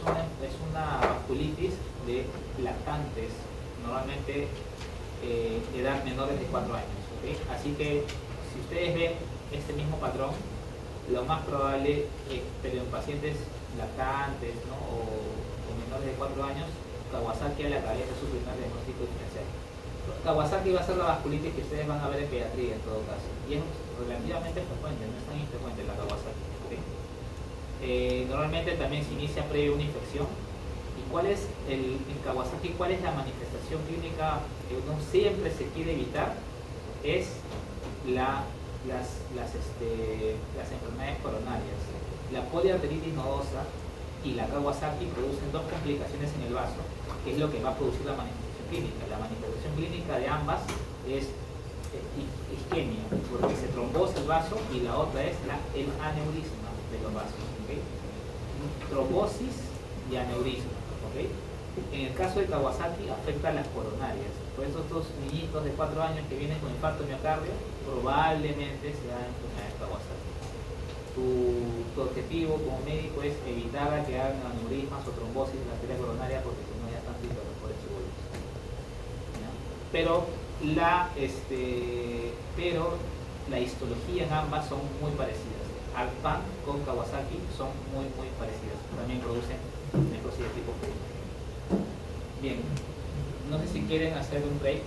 una vasculitis de lactantes, normalmente edad menores de 4 años. ¿Okay? Así que si ustedes ven este mismo patrón, lo más probable es que en pacientes lactantes, ¿no? o menores de 4 años, Kawasaki a la cabeza es su primer diagnóstico diferencial. Kawasaki va a ser la vasculitis que ustedes van a ver en pediatría en todo caso, y es relativamente frecuente, no es tan infrecuente la Kawasaki. ¿Okay? Normalmente también se inicia previo a una infección. ¿Cuál es en Kawasaki, cuál es la manifestación clínica que uno siempre se quiere evitar? Es la las enfermedades coronarias. La poliarteritis nodosa y la Kawasaki producen dos complicaciones en el vaso, que es lo que va a producir la manifestación clínica. La manifestación clínica de ambas es isquemia, porque se trombosa el vaso, y la otra es el aneurisma de los vasos. ¿Okay? Trombosis y aneurisma. ¿Okay? En el caso de Kawasaki afecta a las coronarias. Por eso estos niñitos de 4 años que vienen con infarto de miocardio probablemente sean enfermedad de Kawasaki. Tu objetivo como médico es evitar que hagan aneurismas o trombosis de la arteria coronaria, porque si no ya están por el seguro. Pero la histología en ambas son muy parecidas. Alpan con Kawasaki son muy parecidas. También producen necrosis de tipo P. Bien, no sé si quieren hacer un break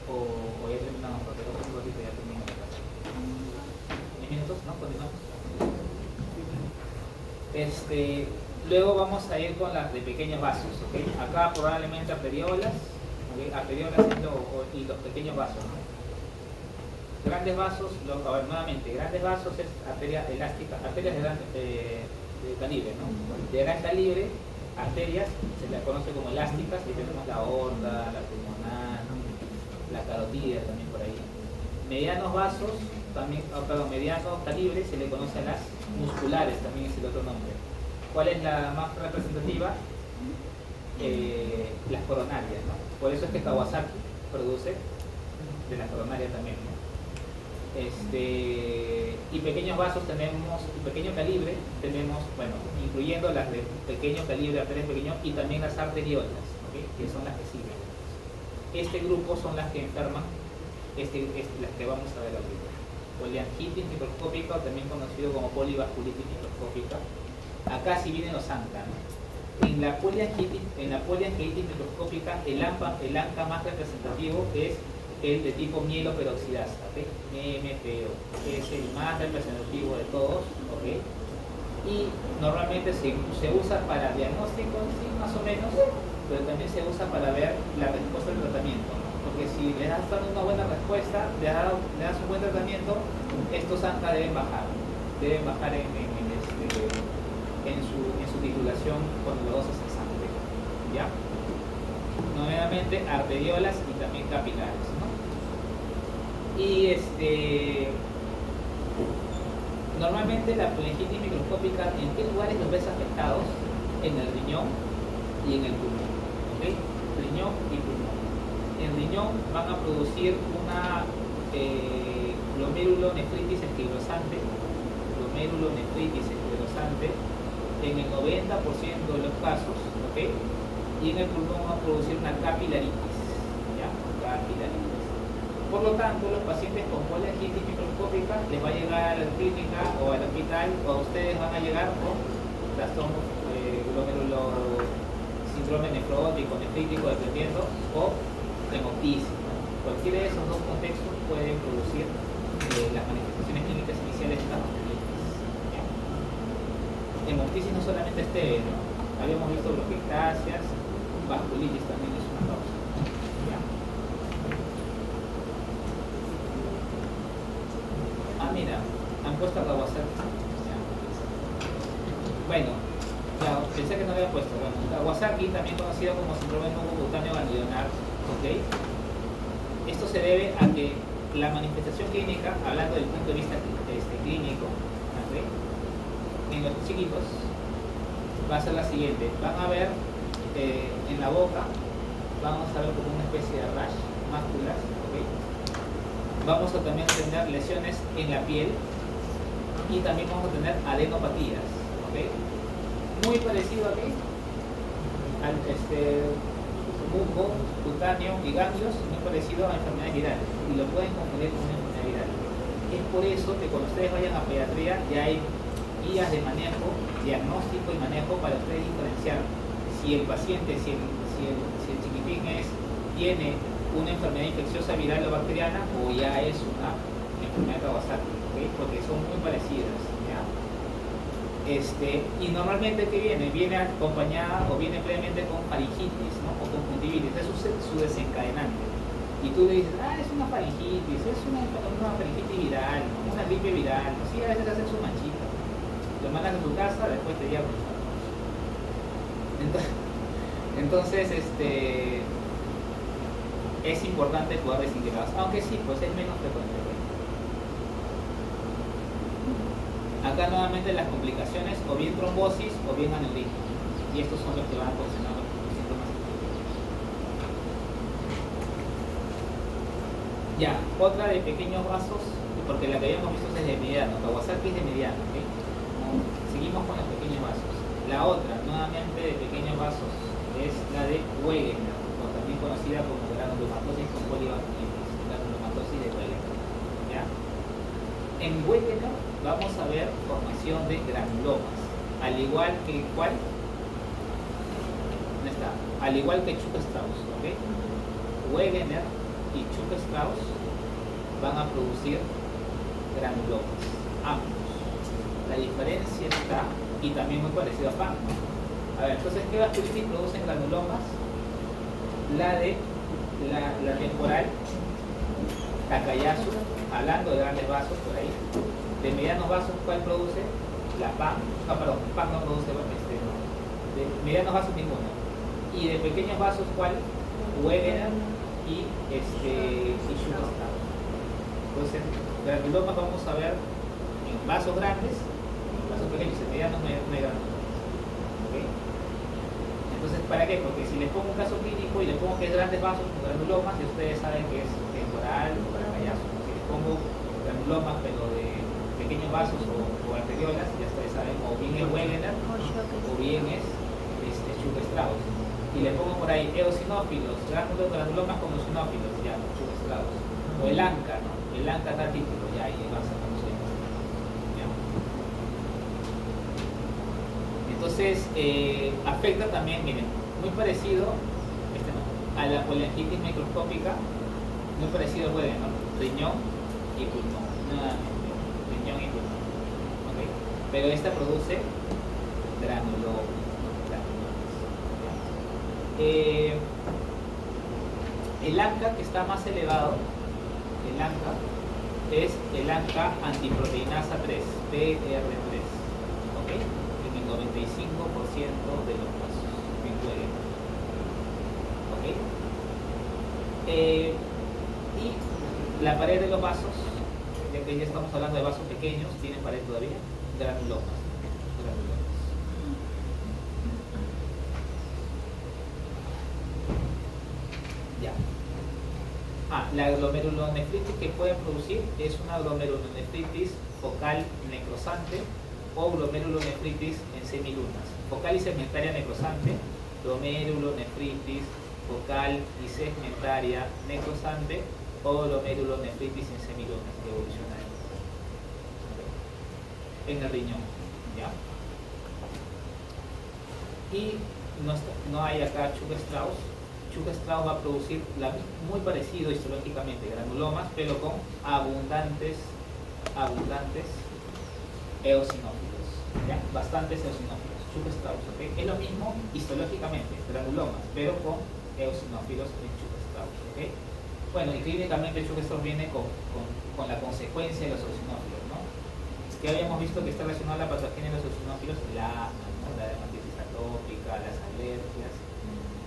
o ya terminamos, porque no tengo ratito, ya terminamos la clase. 10 minutos, ¿no? Continuamos. Luego vamos a ir con las de pequeños vasos, ¿okay? Acá probablemente arteriolas, ¿okay? Arteriolas y los pequeños vasos, ¿no? Grandes vasos, a ver, nuevamente, grandes vasos es arteria elástica, arterias de calibre, ¿no? De gran calibre, arterias se las conoce como elásticas, y tenemos la aorta, la pulmonar, la carotidia también por ahí. Medianos vasos, también, mediano calibre se le conoce a las musculares, también es el otro nombre. ¿Cuál es la más representativa? Las coronarias, ¿no? Por eso es que Kawasaki produce de las coronarias también, ¿no? Y pequeños vasos tenemos, pequeño calibre tenemos, bueno, incluyendo las de pequeño calibre, arterias pequeños, y también las arteriolas, ¿okay? Que son las que siguen. Este grupo son las que enferman, las que vamos a ver ahorita. Poliangitis microscópica, o también conocido como polivasculitis microscópica. Acá sí vienen los ANCA, ¿no? En la poliangitis microscópica, el ANCA más representativo es el de tipo mieloperoxidasa, ¿okay? MPO, que es el más representativo de todos, ¿okay? Y normalmente se usa para diagnóstico, sí, más o menos, pero también se usa para ver la respuesta del tratamiento, ¿no? Porque si le das una buena respuesta, le das un buen tratamiento, estos ANCA deben bajar en su titulación cuando lo dosas en sangre, ¿ya? Nuevamente arteriolas y también capilares, ¿no? Y normalmente la poliangitis microscópica, ¿en qué lugares los ves afectados? En el riñón y en el pulmón, ¿okay? Riñón y pulmón. En el riñón van a producir una glomerulonefritis esclerosante, en el 90% de los casos, ¿okay? Y en el pulmón va a producir una capilaritis, ¿ya? Capilaritis. Por lo tanto, los pacientes con poliangitis microscópica les va a llegar a la clínica o al hospital, o a ustedes van a llegar con trastorno síndrome nefrótico, nefrítico, dependiendo, o hemoptisis, ¿no? Cualquiera de esos dos contextos pueden producir las manifestaciones clínicas iniciales de estas vasculitis. Hemoptisis no solamente ¿no? Habíamos visto bronquiectasias, vasculitis también es una causa. ¿Ya? Mira, han puesto a Kawasaki. Bueno, ya, pensé que no había puesto. Bueno, Kawasaki, también conocido como síndrome cutáneo ganglionar, ¿ok? Esto se debe a que la manifestación clínica, hablando del punto de vista clínico, ¿okay? En los chiquitos va a ser la siguiente: van a ver en la boca, vamos a ver como una especie de rash, máculas, ¿okay? Vamos a también tener lesiones en la piel y también vamos a tener adenopatías, ¿okay? Muy parecido aquí al musgo, cutáneo y ganglios, muy parecido a enfermedades virales, y lo pueden confundir con una enfermedad viral. Es por eso que cuando ustedes vayan a pediatría ya hay guías de manejo, diagnóstico y manejo para ustedes diferenciar si el paciente, si el chiquitín tiene una enfermedad infecciosa viral o bacteriana, o ya es una enfermedad Kawasaki, ¿okay? Porque son muy parecidas, ¿ya? Y normalmente ¿qué viene? Viene acompañada o viene previamente con faringitis, ¿no? O conjuntivitis, es su desencadenante. Y tú le dices, es una faringitis, es una faringitis viral, una gripe viral. Sí, a veces haces su manchita. Lo mandas a tu casa, después te llaman. Entonces, es importante poder desintegrarlos, aunque sí, pues es menos frecuente. Acá nuevamente las complicaciones, o bien trombosis o bien aneurisma. Y estos son los que van a ocasionar los síntomas. Ya, otra de pequeños vasos, porque la que habíamos visto es de mediano, Kawasaki es de mediano, ¿okay? Seguimos con los pequeños vasos. La otra, nuevamente de pequeños vasos, es la de Wegener, o también conocida como granulomatosis con polivasculitis, granulomatosis de Wegener. ¿Ya? En Wegener vamos a ver formación de granulomas, al igual que ¿cuál? ¿Dónde está? Al igual que Chukka-Strauss, ¿ok? Wegener y Chukka-Strauss van a producir granulomas, ambos. La diferencia está, y también muy parecido a PAN, ¿no? A ver, entonces, ¿qué vasculitis producen granulomas? La temporal, Takayasu, hablando de grandes vasos por ahí. De medianos vasos, ¿cuál produce? La PAN. No, perdón, PAN no produce, de medianos vasos ninguna. Y de pequeños vasos, ¿cuál? Wegener y Chukka-Strauss. Entonces, granulomas vamos a ver en vasos grandes, vasos pequeños, en medianos no hay granulomas. ¿Okay? Entonces, ¿para qué? Porque si les pongo un caso clínico y les pongo que es grandes vasos con granulomas, y ustedes saben que es temporal o Takayasu. Si les pongo granulomas pero de pequeños vasos o arteriolas, ya ustedes saben, o bien es Wegener o bien es Chukka-Strauss. Y le pongo por ahí eosinófilos, granulomas como eosinófilos, ya, Chukka-Strauss. O el ANCA, ¿no? El ANCA está título, ya, ahí vas a conocer. Entonces, afecta también, miren, muy parecido a la poliangitis microscópica, muy parecido al Wegener, ¿no? Riñón y pulmón, nuevamente, riñón y pulmón. ¿Okay? Pero esta produce granulomas. El ANCA que está más elevado, el ANCA, es el ANCA antiproteinasa 3, PR3, ¿ok? En el 95% de los casos, en Wegener. ¿Ok? Y la pared de los vasos, ya que ya estamos hablando de vasos pequeños, tienen pared todavía, granulomas. Ya. La glomerulonefritis que pueden producir es una glomerulonefritis focal necrosante o glomerulonefritis en semilunas. Focal y segmentaria necrosante, glomerulonefritis focal y segmentaria necrosante o glomerulonefritis en semilunas que evoluciona en el riñón. ¿Ya? Y no hay acá Chukka-Strauss. Chukka-Strauss va a producir muy parecido histológicamente granulomas, pero con abundantes eosinófilos, ¿ya? Bastantes eosinófilos. Chukka-Strauss, ¿ok? Es lo mismo histológicamente, granulomas, pero con eosinófilos en Chukka-Strauss, ¿ok? Bueno, y clínicamente Chukka-Strauss viene con la consecuencia de los eosinófilos, ¿no? Que habíamos visto que está relacionado a la patogenia de los eosinófilos, la dermatitis atópica, las alergias.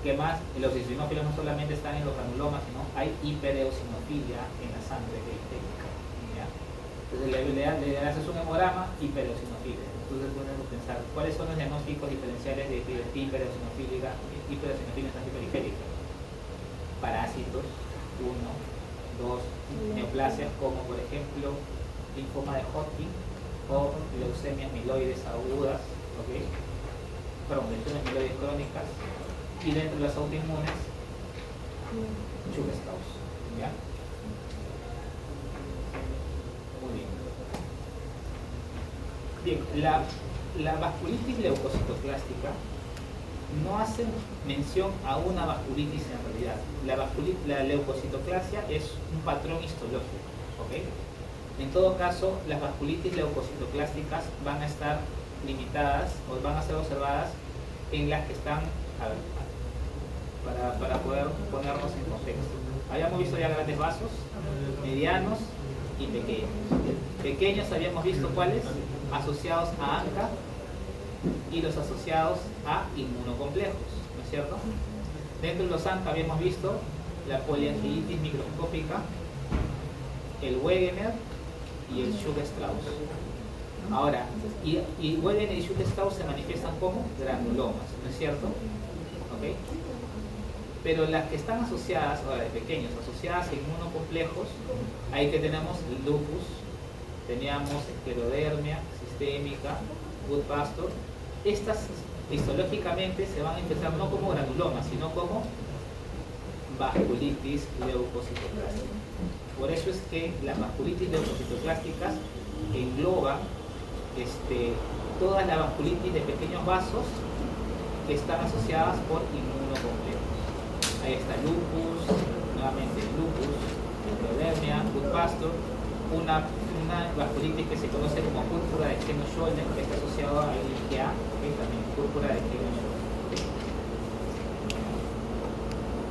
¿Qué más? Los eosinófilos no solamente están en los granulomas, sino hay hipereosinofilia en la sangre periférica. ¿Ya? Entonces la idea es un hemograma hipereosinofilia. Entonces podemos pensar cuáles son los diagnósticos diferenciales de hipereosinofilia en sangre periférica. Parásitos, 1, 2, neoplasias como por ejemplo linfoma de Hodgkin o leucemias mieloides agudas, ¿okay? Perdón, lesiones mieloides crónicas. Y dentro de las autoinmunes, Chukka-Strauss. ¿Ya? Muy bien. Bien, la vasculitis leucocitoclástica no hace mención a una vasculitis en realidad. La leucocitoclasia es un patrón histológico. ¿Okay? En todo caso, las vasculitis leucocitoclásticas van a estar limitadas o van a ser observadas en las que están, para poder ponernos en contexto. Habíamos visto ya grandes vasos, medianos y pequeños. Pequeños habíamos visto cuáles, asociados a ANCA, y los asociados a inmunocomplejos, ¿no es cierto? Dentro de los ANCA habíamos visto la poliangelitis microscópica, el Wegener y el Schuch-Strauss. Ahora, y Wegener y Schuch-Strauss se manifiestan como granulomas, ¿no es cierto? ¿Ok? Pero las que están asociadas, ahora de pequeños, asociadas a inmunocomplejos, ahí que tenemos el lupus, teníamos esclerodermia sistémica, Goodpasture. Estas histológicamente se van a manifestar no como granulomas, sino como vasculitis leucocitoclástica. Por eso es que las vasculitis leucocitoclásticas engloban todas las vasculitis de pequeños vasos que están asociadas por inmunocomplejos. Ahí está lupus, nuevamente lupus, esclerodermia, Goodpasture, una vasculitis que se conoce como púrpura de Steno-Scholden, que está asociado a IgA, también púrpura de Steno-Scholden.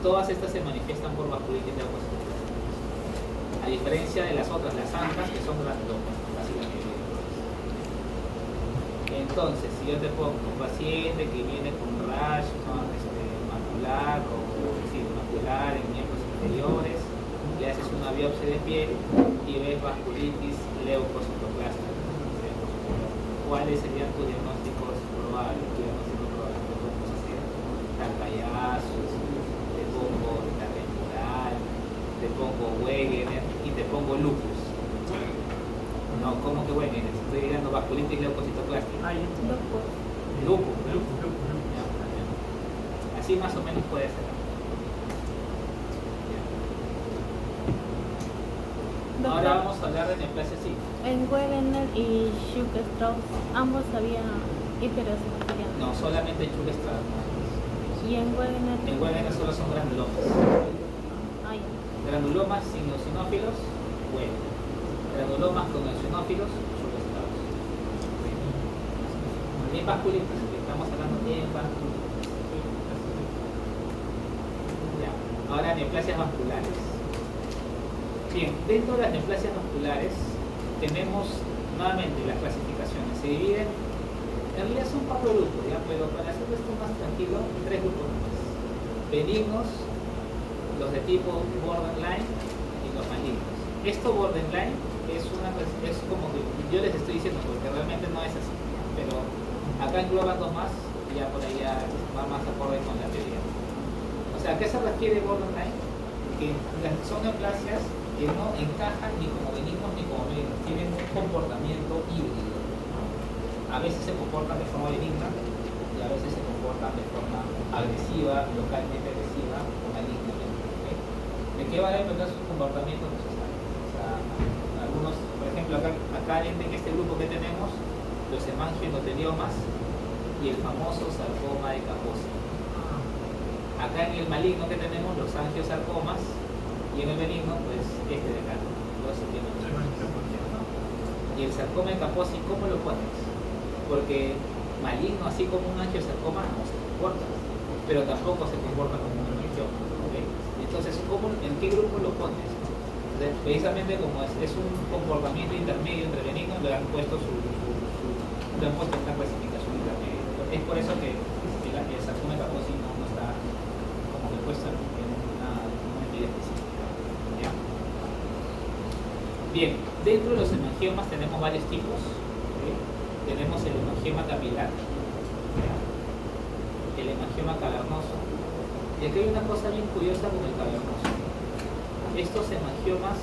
Todas estas se manifiestan por vasculitis leucocitoclástica, a diferencia de las otras, las ANCAs, que son granulomas, básicamente. Entonces, si yo te pongo un paciente que viene con rash macular o macular en miembros inferiores, le haces una biopsia de piel y ves vasculitis leucocitoclástica, ¿cuáles serían tus diagnósticos probables? Te pongo Takayazos, te pongo Tarremural, te pongo Wegener y te pongo lupus. No, ¿cómo que Wegener? Estoy diciendo vasculitis leucocitoclástica. Lupus. Así más o menos puede ser. Ahora vamos a hablar de neoplasia sí. En Wegener y Schuch-Strauss ambos había hiperosmofilia. No, solamente Schuch-Strauss. Y en Wegener. En Wegener solo son granulomas. Ah, ya. Granulomas sin eosinófilos, Wegener. Granulomas con eosinófilos, Schuch-Strauss. En vasculitis, que estamos hablando de vasculitis. Ya. Ahora neoplasias vasculares. Bien, dentro de las neoplasias vasculares tenemos nuevamente las clasificaciones. Se dividen, en realidad son 4 grupos, ¿ya? Pero para hacer esto más tranquilo, 3 grupos más. Benignos, los de tipo borderline y los malignos. Esto borderline es como que yo les estoy diciendo porque realmente no es así, pero acá engloban 2 más y ya por ahí ya va más acorde con la teoría. O sea, ¿a qué se refiere borderline? Que son neoplasias que no encajan ni como benignos ni como malignos, tienen un comportamiento híbrido. A veces se comportan de forma benigna y a veces se comportan de forma agresiva, localmente agresiva o malignamente. ¿Okay? ¿De qué va a depender su comportamiento? No se sabe. O sea, algunos, por ejemplo, acá en este grupo que tenemos, los hemangioendoteliomas y el famoso sarcoma de Kaposi. Acá en el maligno que tenemos, los angiosarcomas, y en el benigno, pues de acá, los y el sarcoma de Kaposi, ¿cómo lo pones? Porque maligno, así como un angiosarcoma, no se comporta, pero tampoco se comporta como un angioma. ¿Okay? Entonces, ¿en qué grupo lo pones? Entonces, precisamente como es un comportamiento intermedio entre benignos, le han puesto esta clasificación intermedia. Es por eso que el sarcoma de Kaposi no está como que puesto en una medida específica. Bien, dentro de los hemangiomas tenemos varios tipos. ¿Okay? Tenemos el hemangioma capilar, el hemangioma cavernoso. Y aquí hay una cosa bien curiosa con el cavernoso. Estos hemangiomas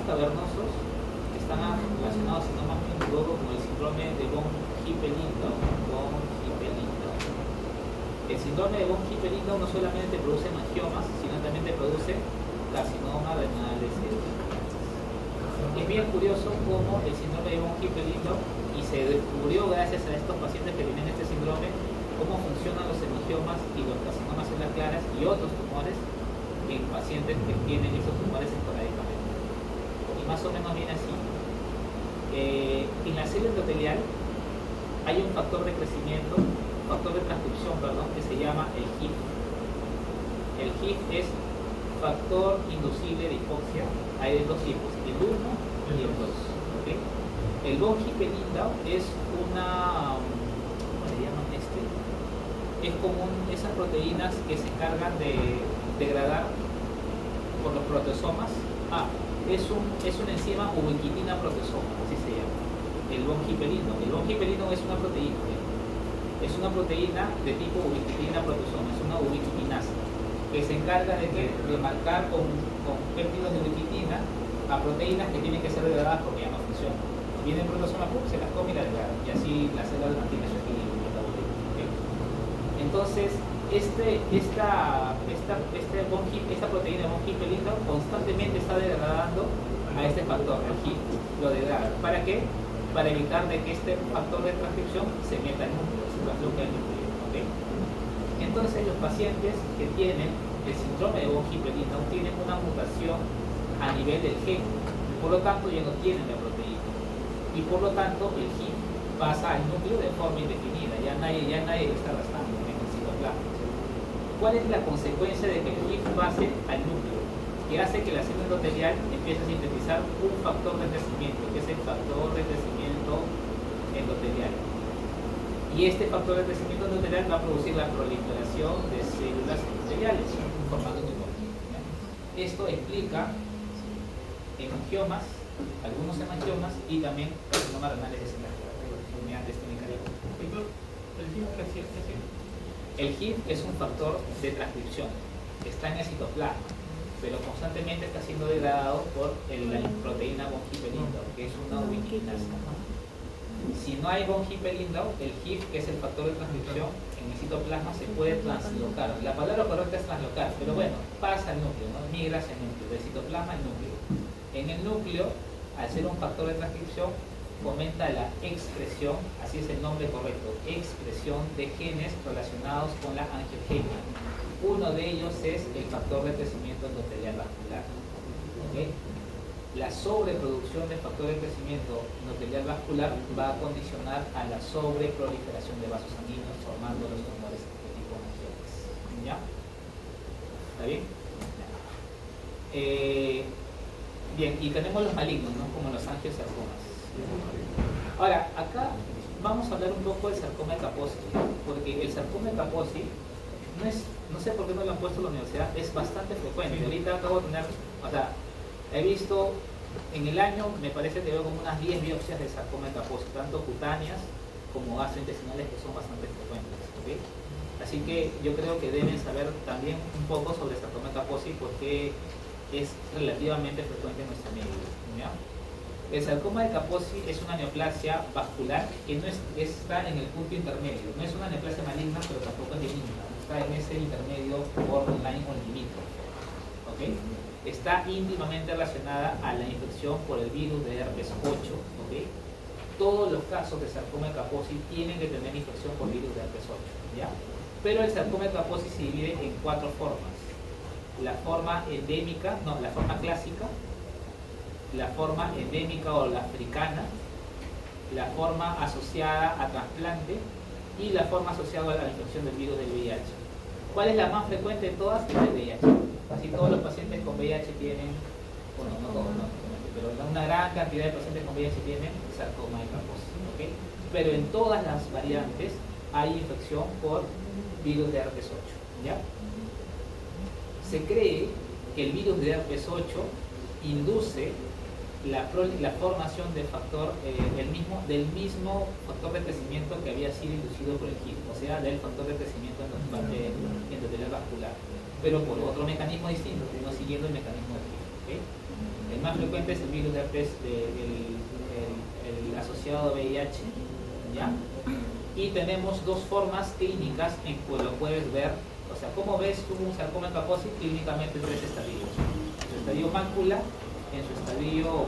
cavernosos están relacionados, si no más bien, luego con el síndrome de von Hippel-Lindau. El síndrome de von Hippel-Lindau no solamente produce hemangiomas, sino también te produce carcinoma renal de células. Es bien curioso cómo el síndrome de von Hippel-Lindau, y se descubrió gracias a estos pacientes que tienen este síndrome, cómo funcionan los hemangiomas y los carcinomas células claras y otros tumores en pacientes que tienen estos tumores esporádicamente. Y más o menos viene así. En la célula endotelial hay un factor de crecimiento factor de transcripción, perdón, que se llama el HIF. El HIF es factor inducible de hipoxia. Hay de dos tipos, el 1 y el 2. ¿Okay? El von Hippel-Lindau es una, ¿cómo le llaman este? Es como esas proteínas que se encargan de degradar por los proteosomas. Es una enzima ubiquitina proteosoma, así se llama. El von Hippel-Lindau. El von Hippel-Lindau es una proteína. Es una proteína de tipo ubiquitina proteosoma, es una ubiquitinasa, que se encarga de marcar con péptidos de ubiquitina a proteínas que tienen que ser degradadas porque ya no funcionan. Viene el protosoma, se las come y las degrada, y así la célula mantiene su equilibrio metabólico. ¿Okay? Entonces, esta proteína von Hippel-Lindau constantemente está degradando a este factor, el HIF, lo degrada. ¿Para qué? Para evitar de que este factor de transcripción se meta en el núcleo, se transloque en el núcleo. ¿Okay? Entonces, los pacientes que tienen el síndrome de von Hippel-Lindau tienen una mutación a nivel del gen, por lo tanto ya no tienen la proteína, y por lo tanto el HIF pasa al núcleo de forma indefinida, ya nadie lo está arrastrando en el citoplasma. ¿Cuál es la consecuencia de que el HIF pase al núcleo? Que hace que la célula endotelial empiece a sintetizar un factor de crecimiento, que es el factor de crecimiento endotelial. Y este factor de crecimiento endotelial va a producir la proliferación de células endoteliales, formando tumores. Esto explica hemangiomas, algunos hemangiomas y también carcinomas renales desencadenados, enfermedades clínicas. El HIF es un factor de transcripción, está en el citoplasma, pero constantemente está siendo degradado por la proteína von Hippel-Lindau, que es una ubiquitinasa. Si no hay von Hippel-Lindau, el HIF, que es el factor de transcripción, en el citoplasma se puede translocar. La palabra correcta es translocar, pero bueno, pasa al núcleo, ¿no? Migra hacia el núcleo, del citoplasma al núcleo. En el núcleo, al ser un factor de transcripción, fomenta la expresión, así es el nombre correcto, expresión de genes relacionados con la angiogenia. Uno de ellos es el factor de crecimiento endotelial vascular. ¿Okay? La sobreproducción del factor de crecimiento endotelial vascular va a condicionar a la sobreproliferación de vasos sanguíneos, formando los tumores de tipo angiomas. ¿Ya? ¿Está bien? Bien, y tenemos los malignos, ¿no? Como los angiosarcomas. Ahora, acá vamos a hablar un poco del sarcoma de Kaposi, porque el sarcoma de Kaposi no sé por qué no lo han puesto en la universidad, es bastante frecuente. Ahorita acabo de tener, he visto en el año, me parece que veo como unas 10 biopsias de sarcoma de Kaposi, tanto cutáneas como gastrointestinales, que son bastante frecuentes. ¿Okay? Así que yo creo que deben saber también un poco sobre sarcoma de Kaposi, porque es relativamente frecuente en nuestro medio. ¿Ya? El sarcoma de Kaposi es una neoplasia vascular que no está en el punto intermedio. No es una neoplasia maligna, pero tampoco es benigna. Está en ese intermedio borderline o limítrofe. ¿Okay? Está íntimamente relacionada a la infección por el virus de herpes 8. ¿Okay? Todos los casos de sarcoma de Kaposi tienen que tener infección por virus de herpes 8. ¿Ya? Pero el sarcoma de Kaposi se divide en 4 formas. La forma endémica, no, la forma clásica, la forma endémica o la africana, la forma asociada a trasplante y la forma asociada a la infección del virus del VIH. ¿Cuál es la más frecuente de todas? Es el VIH. Casi todos los pacientes con VIH tienen, bueno, no todos, no, pero una gran cantidad de pacientes con VIH tienen sarcoma de Kaposi. ¿Okay? Pero en todas las variantes hay infección por virus de herpes 8. ¿Ya? Se cree que el virus de herpes 8 induce la formación del factor, del mismo factor de crecimiento que había sido inducido por el HIF, o sea, del factor de crecimiento endotelial vascular, pero por otro mecanismo distinto, no siguiendo el mecanismo del HIF. ¿Okay? El más frecuente es el virus de herpes, el asociado a VIH. ¿Ya? Y tenemos dos formas clínicas en que lo puedes ver. O sea, ¿cómo ves tú un sarcoma de Kaposi? Clínicamente en 3 estadios. En su estadio mácula, en su estadio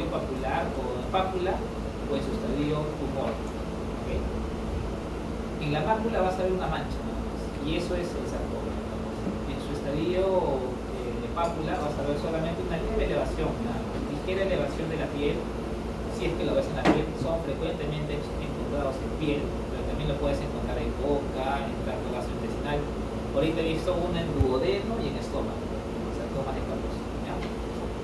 papular o pápula, o en su estadio tumor. ¿Okay? En la mácula vas a ver una mancha, ¿no? Y eso es el sarcoma. En su estadio de pápula vas a ver solamente una leve elevación, una ligera elevación de la piel si es que lo ves en la piel, son frecuentemente encontrados en piel, pero también lo puedes encontrar en boca, en tracto gastrointestinal. Ahorita he visto uno en duodeno y en estómago, sarcomas de Kaposi, ¿ya?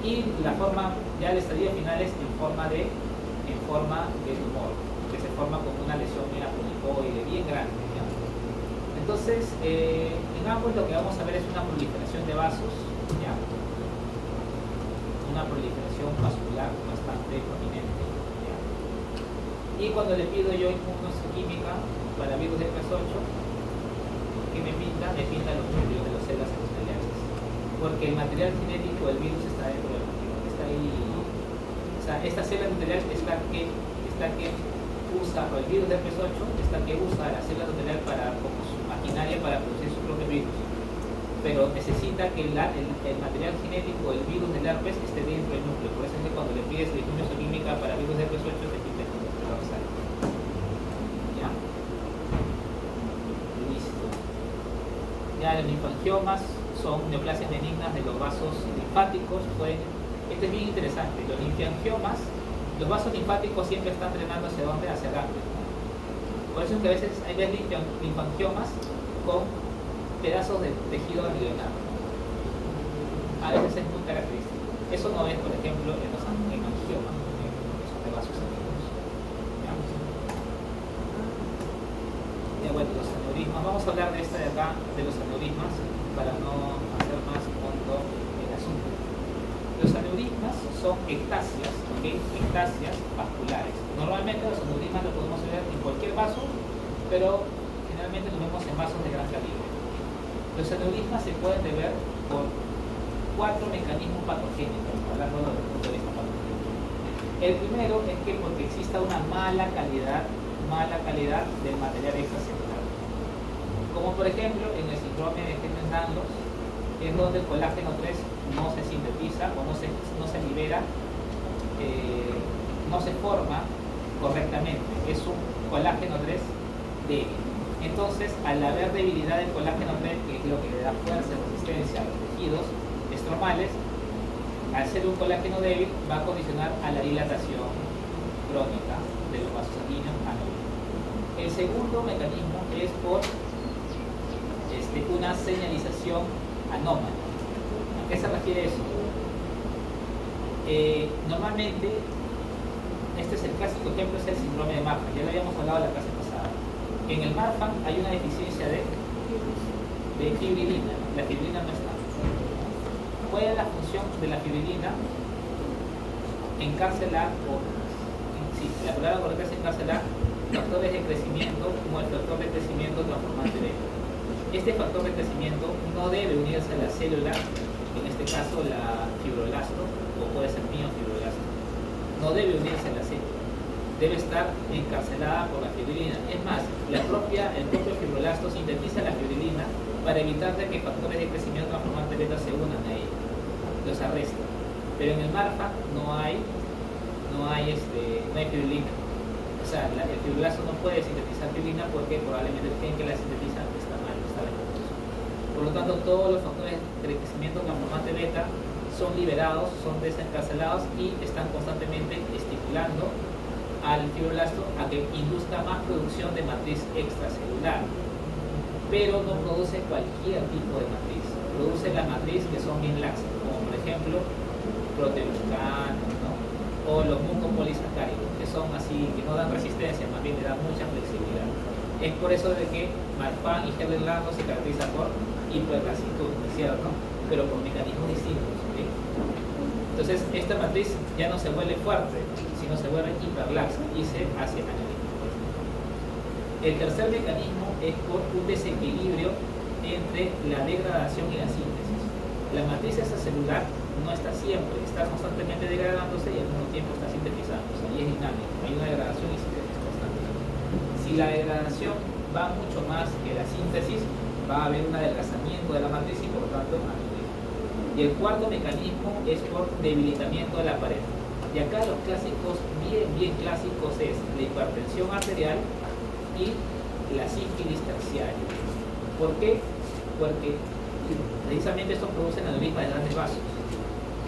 Y la forma, ya el estadio final es en forma de tumor, que se forma como una lesión mira polipoide bien grande, ¿ya? Entonces, en ambos lo que vamos a ver es una proliferación de vasos, ¿ya? Una proliferación vascular bastante prominente, ¿ya? Y cuando le pido yo inmunohistoquímica para virus de herpes 8, ¿qué me pinta? Me pinta los núcleos de las células endoteliales, porque el material genético del virus está dentro del núcleo, está ahí. O sea, esta célula endotelial es la que usa, o el virus de herpes 8 es la que usa la célula endotelial como su maquinaria para producir su propio virus, pero necesita que el material genético del virus del herpes esté dentro del núcleo. Por eso es que cuando le pides la inmunohistoquímica para virus de herpes 8 te quita el dorsal. ¿Ya? Listo. Ya los linfangiomas son neoplasias benignas de los vasos linfáticos. Esto es bien interesante. Los vasos linfáticos siempre están drenando hacia dónde, hacia el ganglio. Por eso es que a veces hay linfangiomas con pedazos de tejido ganglionar. A veces es muy característico. Eso no es, por ejemplo, en los hemangiomas, que son de vasos sanguíneos. Ya bueno, los aneurismas. Vamos a hablar de esta de acá, de los aneurismas, para no hacer más hondo el asunto. Los aneurismas son ectasias, ¿ok? Ectasias vasculares. Normalmente los aneurismas los podemos ver en cualquier vaso, pero generalmente los vemos en vasos de gran calibre. Los aneurismas se pueden deber por 4 mecanismos patogénicos, hablando desde el punto de vista patogénico. El primero es que porque exista una mala calidad del material extracelular. Como por ejemplo en el síndrome de Ehlers-Danlos, es donde el colágeno 3 no se sintetiza o no se libera, no se forma correctamente. Es un colágeno 3 débil. Entonces, al haber debilidad del colágeno 3, que es lo que le da fuerza y resistencia a los tejidos estromales, al ser un colágeno débil, va a condicionar a la dilatación crónica de los vasos sanguíneos aneurismas. El segundo mecanismo es por una señalización anómala. ¿A qué se refiere eso? Normalmente, este es el clásico ejemplo, es el síndrome de Marfan. Ya lo habíamos hablado la clase pasada. En el Marfan hay una deficiencia de fibrilina. La fibrilina no está. ¿Cuál es la función de la fibrilina? Encarcelar, la palabra correcta es encarcelar factores de crecimiento, como el factor de crecimiento transformante beta. Este factor de crecimiento no debe unirse a la célula, en este caso la fibroblasto, o puede ser miofibroblasto. No debe unirse a la célula. Debe estar encarcelada por la fibrilina. Es más, el propio fibroblasto sintetiza la fibrilina para evitar de que factores de crecimiento transformante beta se unan a ella. Los arresta. Pero en el Marfan no hay fibrilina. O sea, el fibroblasto no puede sintetizar fibrina porque probablemente el gen que la sintetiza está mal, está defectuoso. Por lo tanto, todos los factores de crecimiento transformante beta son liberados, son desencarcelados y están constantemente estimulando al fibroblasto a que induzca más producción de matriz extracelular, pero no produce cualquier tipo de matriz. Produce la matriz que son bien laxas, como por ejemplo proteoglucanos, ¿no? O los mucopolisacáridos, que son así, que no dan resistencia, más bien le dan mucha flexibilidad. Es por eso de que Marfan y Ehlers-Danlos se caracterizan por hiperlaxitud, ¿no es cierto? Pero por mecanismos distintos, ¿sí? Entonces, esta matriz ya no se vuelve fuerte, sino se vuelve hiperlaxa y se hace aneurisma. El tercer mecanismo es por un desequilibrio entre la degradación y la síntesis. La matriz extracelular no está siempre, está constantemente degradándose y al mismo tiempo está sintetizando, y es dinámico, hay una degradación y síntesis constante. Si la degradación va mucho más que la síntesis, va a haber un adelgazamiento de la matriz y por lo tanto aneurisma. Y el cuarto mecanismo es por debilitamiento de la pared. Y acá los clásicos, bien clásicos, es la hipertensión arterial y la sífilis terciaria. ¿Por qué? Porque precisamente esto produce aneurisma de grandes vasos.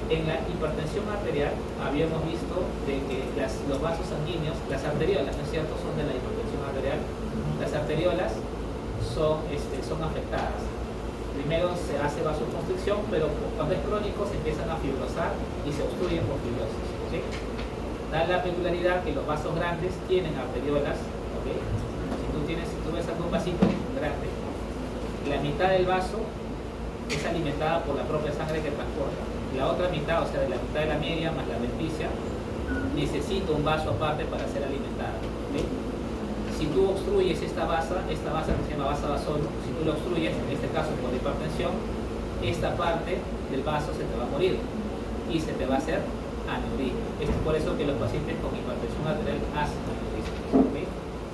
En la hipertensión arterial habíamos visto de que los vasos sanguíneos, las arteriolas, ¿no es cierto?, son de la hipertensión arterial. Las arteriolas son afectadas. Primero se hace vasoconstricción, pero cuando es crónico se empiezan a fibrosar y se obstruyen por fibrosis. ¿Okay? Da la peculiaridad que los vasos grandes tienen arteriolas. ¿Okay? Si tú ves algún vasito grande, la mitad del vaso es alimentada por la propia sangre que transporta. La otra mitad, o sea, de la mitad de la media más la adventicia, necesita un vaso aparte para ser alimentada. ¿Okay? Si tú obstruyes esta basa que se llama basa vasorum, si tú lo obstruyes, en este caso por hipertensión, esta parte del vaso se te va a morir y se te va a hacer aneurisma. Es por eso que los pacientes con hipertensión arterial hacen aneurismas. ¿Okay?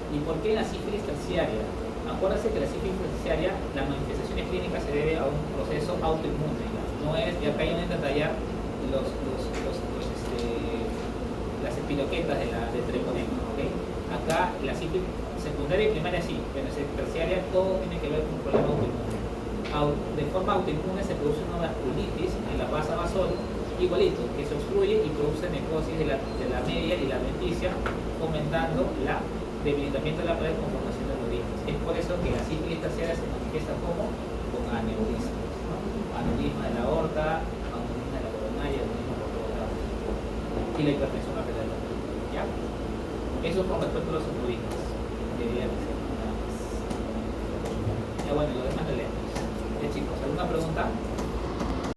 ¿Y por qué la sífilis terciaria? Acuérdense que la sífilis terciaria, las manifestaciones clínicas se debe a un proceso autoinmune. No es, y acá hay que detallar las epiloquetas de treponema. ¿Okay? Acá la sífilis secundaria y primaria sí, pero en terciaria todo tiene que ver con un problema autoinmune. De forma autoinmune se produce una vasculitis en la basa vasorum, igualito, que se obstruye y produce necrosis de la media y la adventicia, fomentando el debilitamiento de la pared con formación de aneurismas. Es por eso que la sífilis terciaria se manifiesta como con aneurismas, ¿no? Aneurisma de la aorta, aneurisma de la coronaria, aneurisma por todos lados. Y la hipertensión arterial. ¿Ya? Eso con respecto a los aneurismas. Ya bueno, lo demás lo leemos. Chicos, ¿alguna pregunta?